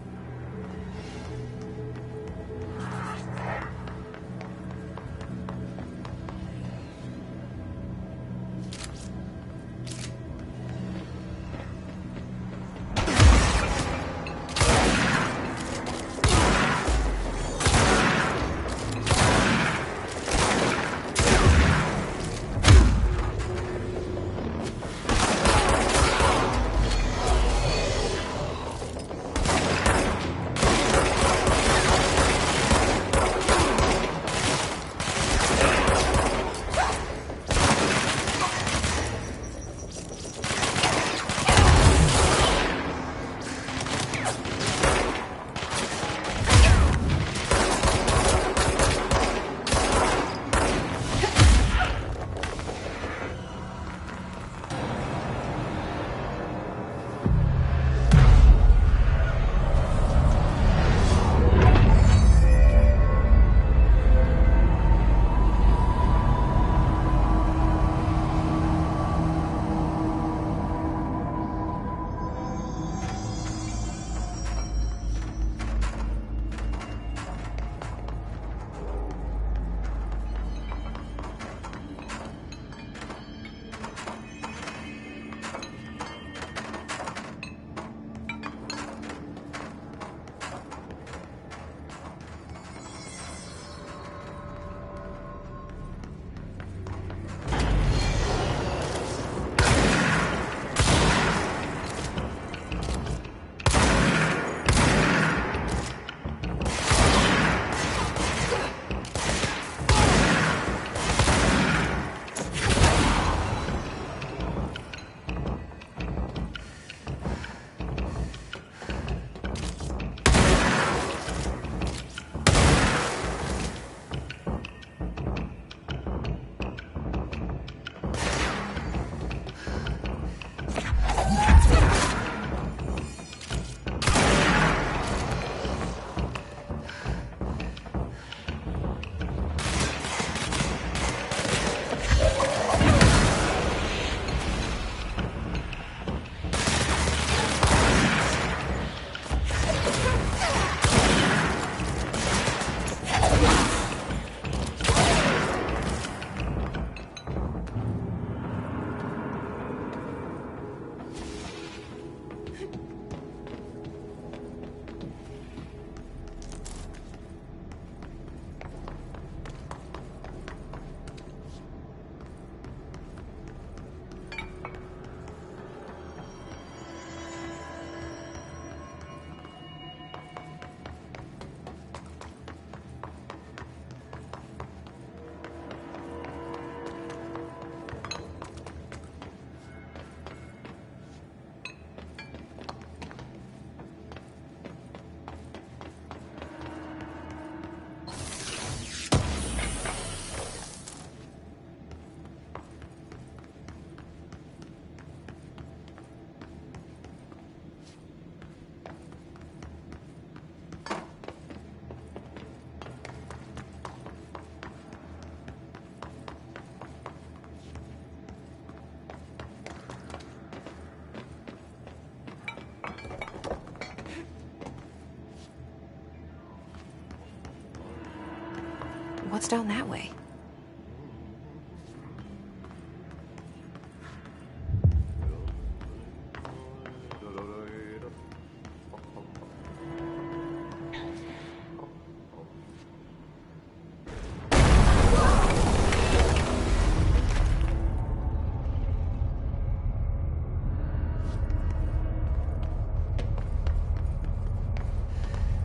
What's down that way?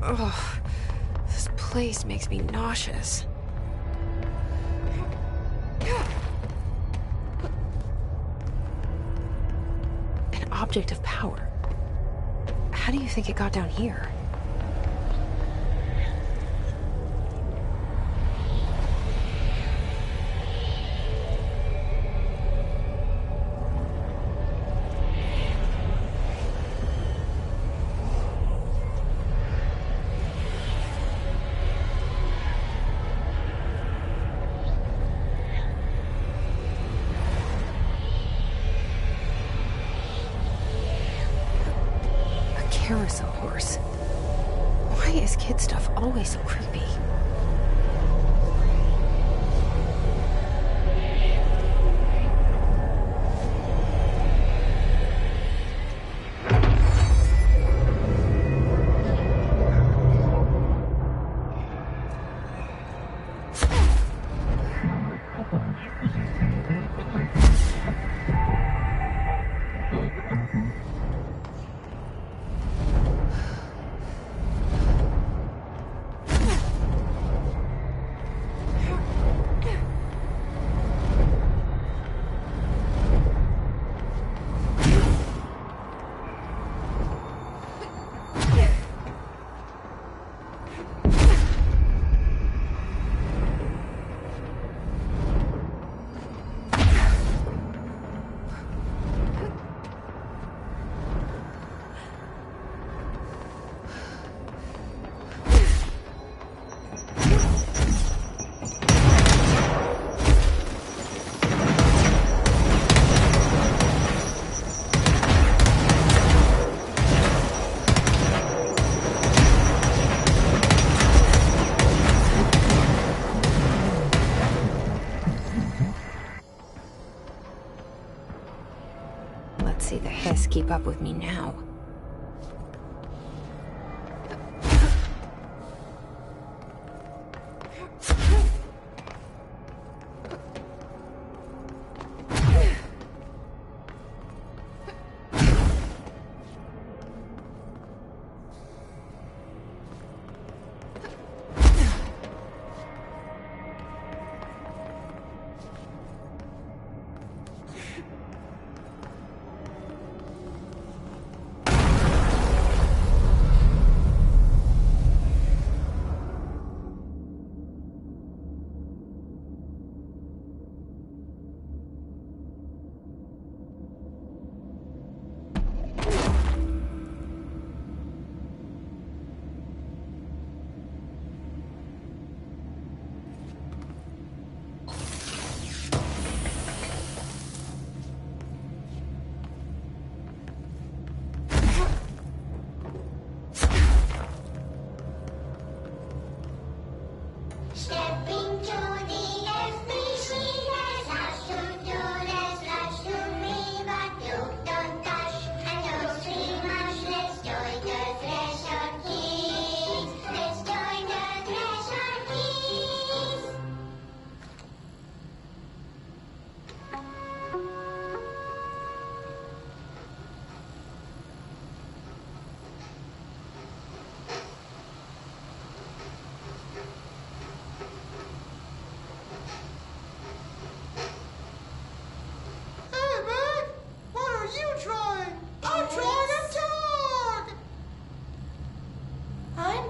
Ugh, this place makes me nauseous. An object of power. How do you think it got down here? Carousel horse. Why is kid stuff always so creepy? Let's see the Hiss keep up with me now.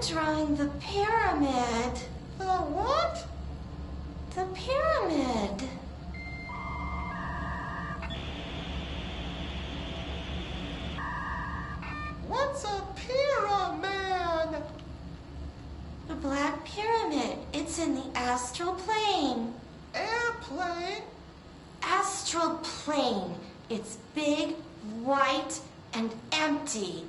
Drawing the pyramid. The what? The pyramid. What's a pyramid? The Black Pyramid. It's in the astral plane. Airplane? Astral plane. It's big, white, and empty.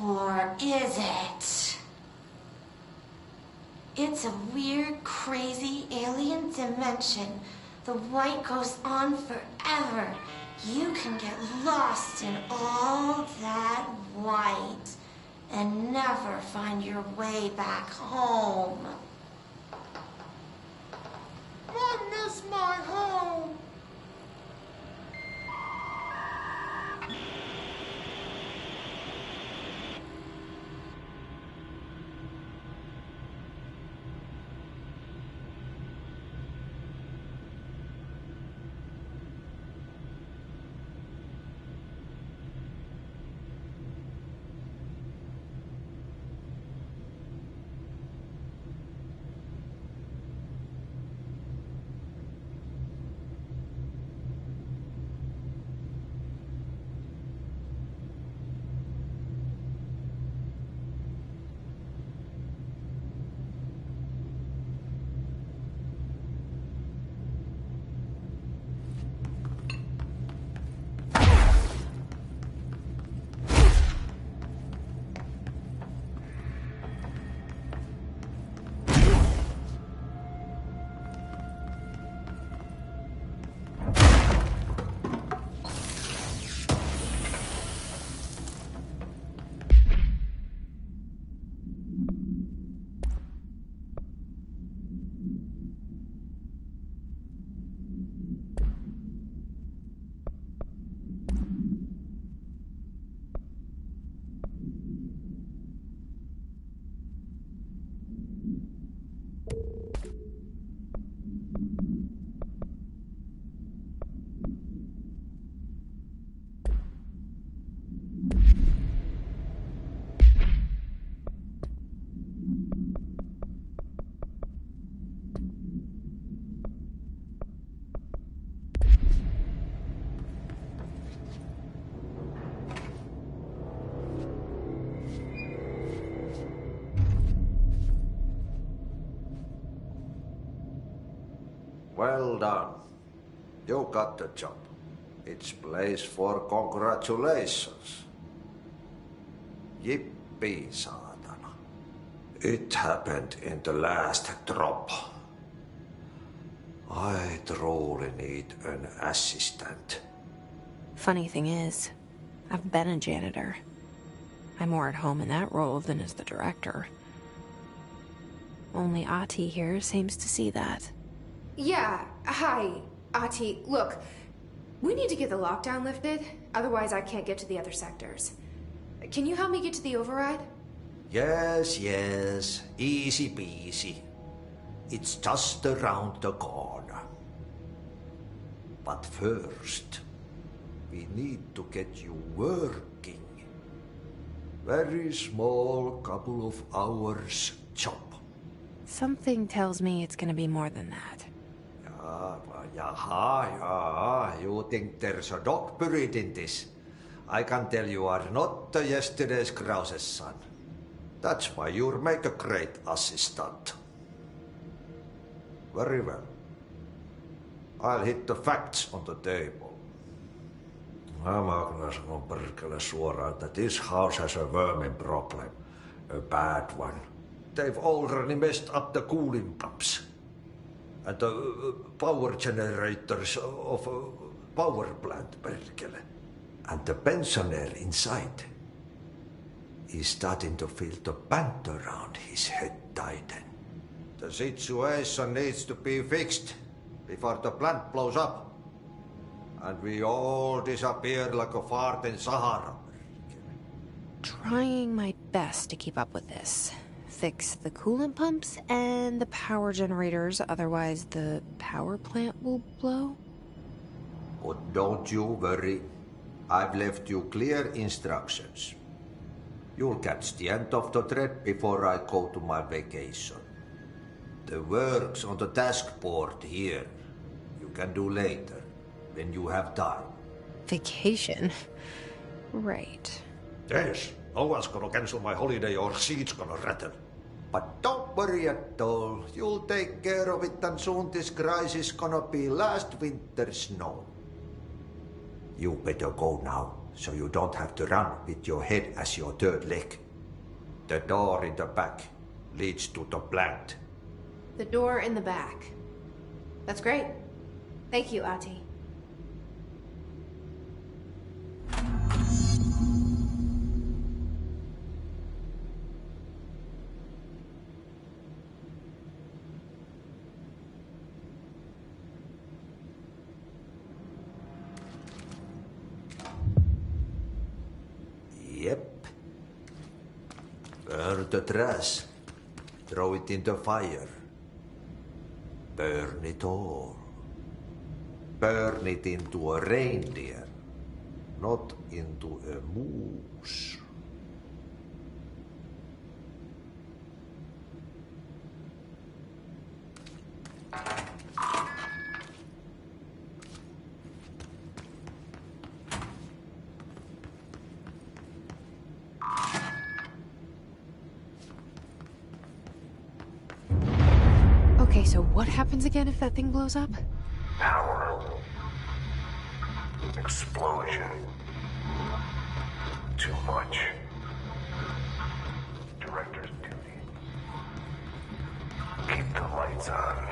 Or is it? It's a weird, crazy alien dimension. The white goes on forever. You can get lost in all that white and never find your way back home. I miss my home. Well done. You got the job. It's place for congratulations. Yippee, saatana. It happened in the last drop. I truly need an assistant. Funny thing is, I've been a janitor. I'm more at home in that role than as the director. Only Ahti here seems to see that. Yeah, hi, Ahti. Look, we need to get the lockdown lifted, otherwise I can't get to the other sectors. Can you help me get to the override? Yes, easy peasy. It's just around the corner. But first, we need to get you working. Very small, couple of hours job. Something tells me it's gonna be more than that. Yaha, you think there's a dog buried in this? I can tell you are not yesterday's Krause's son. That's why you'll make a great assistant. Very well. I'll hit the facts on the table. Mä kyllä sanon perkele suoraan, että this house has a vermin problem. A bad one. They've already messed up the cooling pumps. And the power generators of a power plant, perkele. And the pensioner inside is starting to feel the band around his head tighten. The situation needs to be fixed before the plant blows up. And we all disappear like a fart in Sahara. Trying my best to keep up with this. Fix the coolant pumps and the power generators, otherwise the power plant will blow? But don't you worry. I've left you clear instructions. You'll catch the end of the thread before I go to my vacation. The work's on the task board here. You can do later, when you have time. Vacation? Right. Yes, no one's gonna cancel my holiday or seat's gonna rattle. But don't worry at all. You'll take care of it and soon this crisis gonna be last winter's snow. You better go now, so you don't have to run with your head as your third leg. The door in the back leads to the plant. The door in the back. That's great. Thank you, Ahti. Yep. Burn the trash. Throw it in the fire. Burn it all. Burn it into a reindeer, not into a moose. Okay, so what happens again if that thing blows up? Power. Explosion. Too much. Director's duty. Keep the lights on.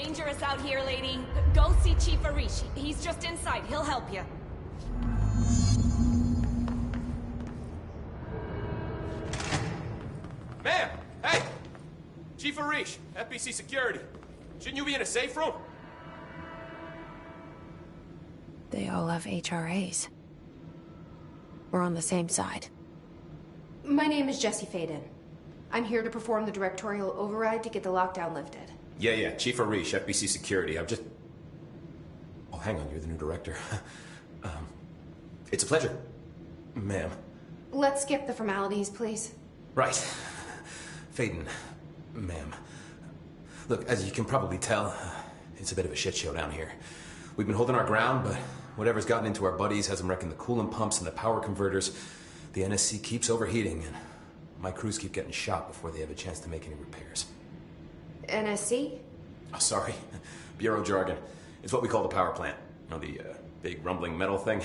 dangerous out here, lady. Go see Chief Arish. He's just inside. He'll help you. Ma'am! Hey! Chief Arish, FBC Security. Shouldn't you be in a safe room? They all have HRAs. We're on the same side. My name is Jesse Faden. I'm here to perform the directorial override to get the lockdown lifted. Yeah, Chief Arish, FBC Security. I've just... Oh, hang on, you're the new director. It's a pleasure, ma'am. Let's skip the formalities, please. Right. Faden, ma'am. Look, as you can probably tell, it's a bit of a shit show down here. We've been holding our ground, but whatever's gotten into our buddies has them wrecking the coolant pumps and the power converters. The NSC keeps overheating, and my crews keep getting shot before they have a chance to make any repairs. NSC? Oh, sorry. Bureau jargon. It's what we call the power plant. You know, the big rumbling metal thing?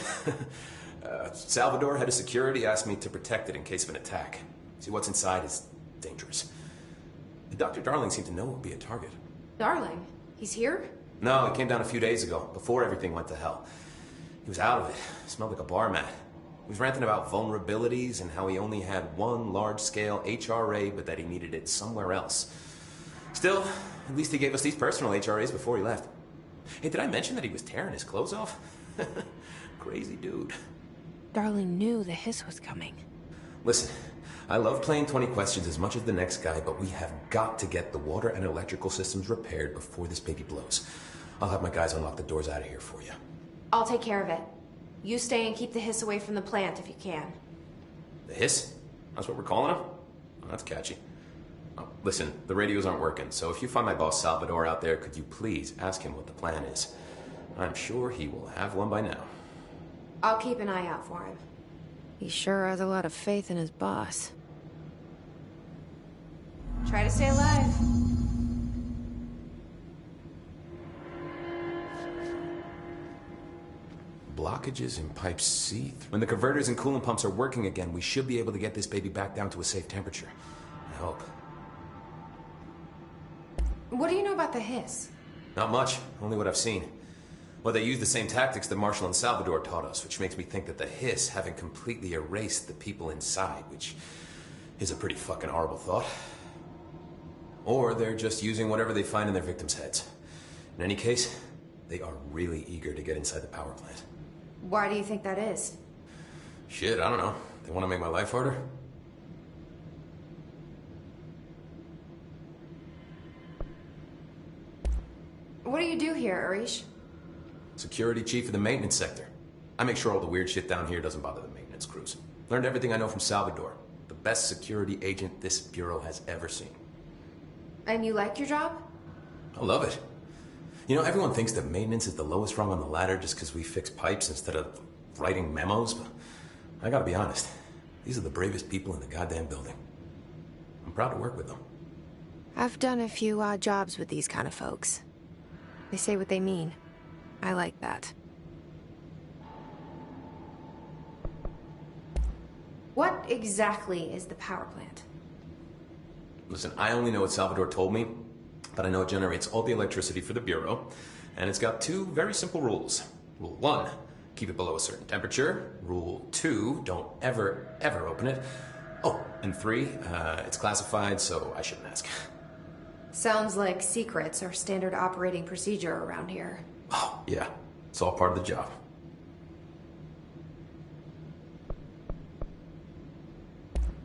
Salvador, head of security, asked me to protect it in case of an attack. See, what's inside is dangerous. Dr. Darling seemed to know it would be a target. Darling? He's here? No, he came down a few days ago, before everything went to hell. He was out of it. Smelled like a bar mat. He was ranting about vulnerabilities and how he only had one large-scale HRA, but that he needed it somewhere else. Still, at least he gave us these personal HRAs before he left. Hey, did I mention that he was tearing his clothes off? Crazy dude. Darling knew the hiss was coming. Listen, I love playing 20 questions as much as the next guy, but we have got to get the water and electrical systems repaired before this baby blows. I'll have my guys unlock the doors out of here for you. I'll take care of it. You stay and keep the hiss away from the plant if you can. The hiss? That's what we're calling him? Oh, that's catchy. Oh, listen, the radios aren't working, so if you find my boss Salvador out there, could you please ask him what the plan is? I'm sure he will have one by now. I'll keep an eye out for him. He sure has a lot of faith in his boss. Try to stay alive. Blockages in pipe C. When the converters and coolant pumps are working again, we should be able to get this baby back down to a safe temperature. I hope. What do you know about the hiss? Not much, only what I've seen. Well, they use the same tactics that Marshall and Salvador taught us, which makes me think that the hiss haven't completely erased the people inside, which is a pretty fucking horrible thought. Or they're just using whatever they find in their victims' heads. In any case, they are really eager to get inside the power plant. Why do you think that is? Shit, I don't know. They want to make my life harder? What do you do here, Arish? Security chief of the maintenance sector. I make sure all the weird shit down here doesn't bother the maintenance crews. Learned everything I know from Salvador. The best security agent this bureau has ever seen. And you like your job? I love it. You know, everyone thinks that maintenance is the lowest rung on the ladder just because we fix pipes instead of writing memos, but I gotta be honest. These are the bravest people in the goddamn building. I'm proud to work with them. I've done a few odd jobs with these kind of folks. They say what they mean. I like that. What exactly is the power plant? Listen, I only know what Salvador told me, but I know it generates all the electricity for the Bureau, and it's got two very simple rules. Rule 1, keep it below a certain temperature. Rule 2, don't ever, ever open it. Oh, and 3, it's classified, so I shouldn't ask. Sounds like secrets are standard operating procedure around here. Oh, yeah. It's all part of the job.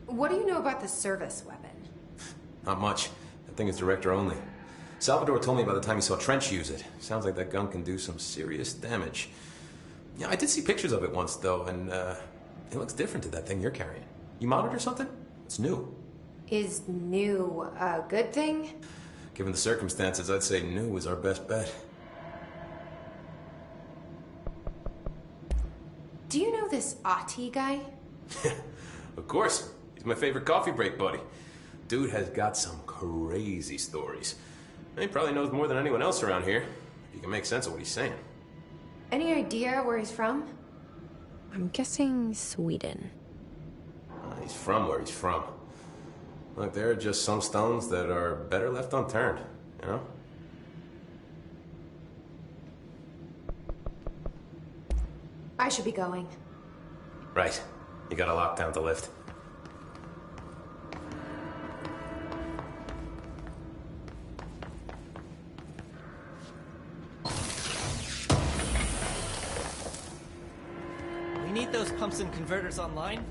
What do you know about the service weapon? Not much. That thing is director only. Salvador told me by the time he saw Trench use it. Sounds like that gun can do some serious damage. Yeah, I did see pictures of it once, though, and it looks different to that thing you're carrying. You modded or something? It's new. Is new a good thing? Given the circumstances, I'd say new is our best bet. Do you know this Ahti guy? Of course. He's my favorite coffee break buddy. Dude has got some crazy stories. And he probably knows more than anyone else around here, if you can make sense of what he's saying. Any idea where he's from? I'm guessing Sweden. He's from where he's from. Look, there are just some stones that are better left unturned, you know? I should be going. Right. You gotta lock down the lift. We need those pumps and converters online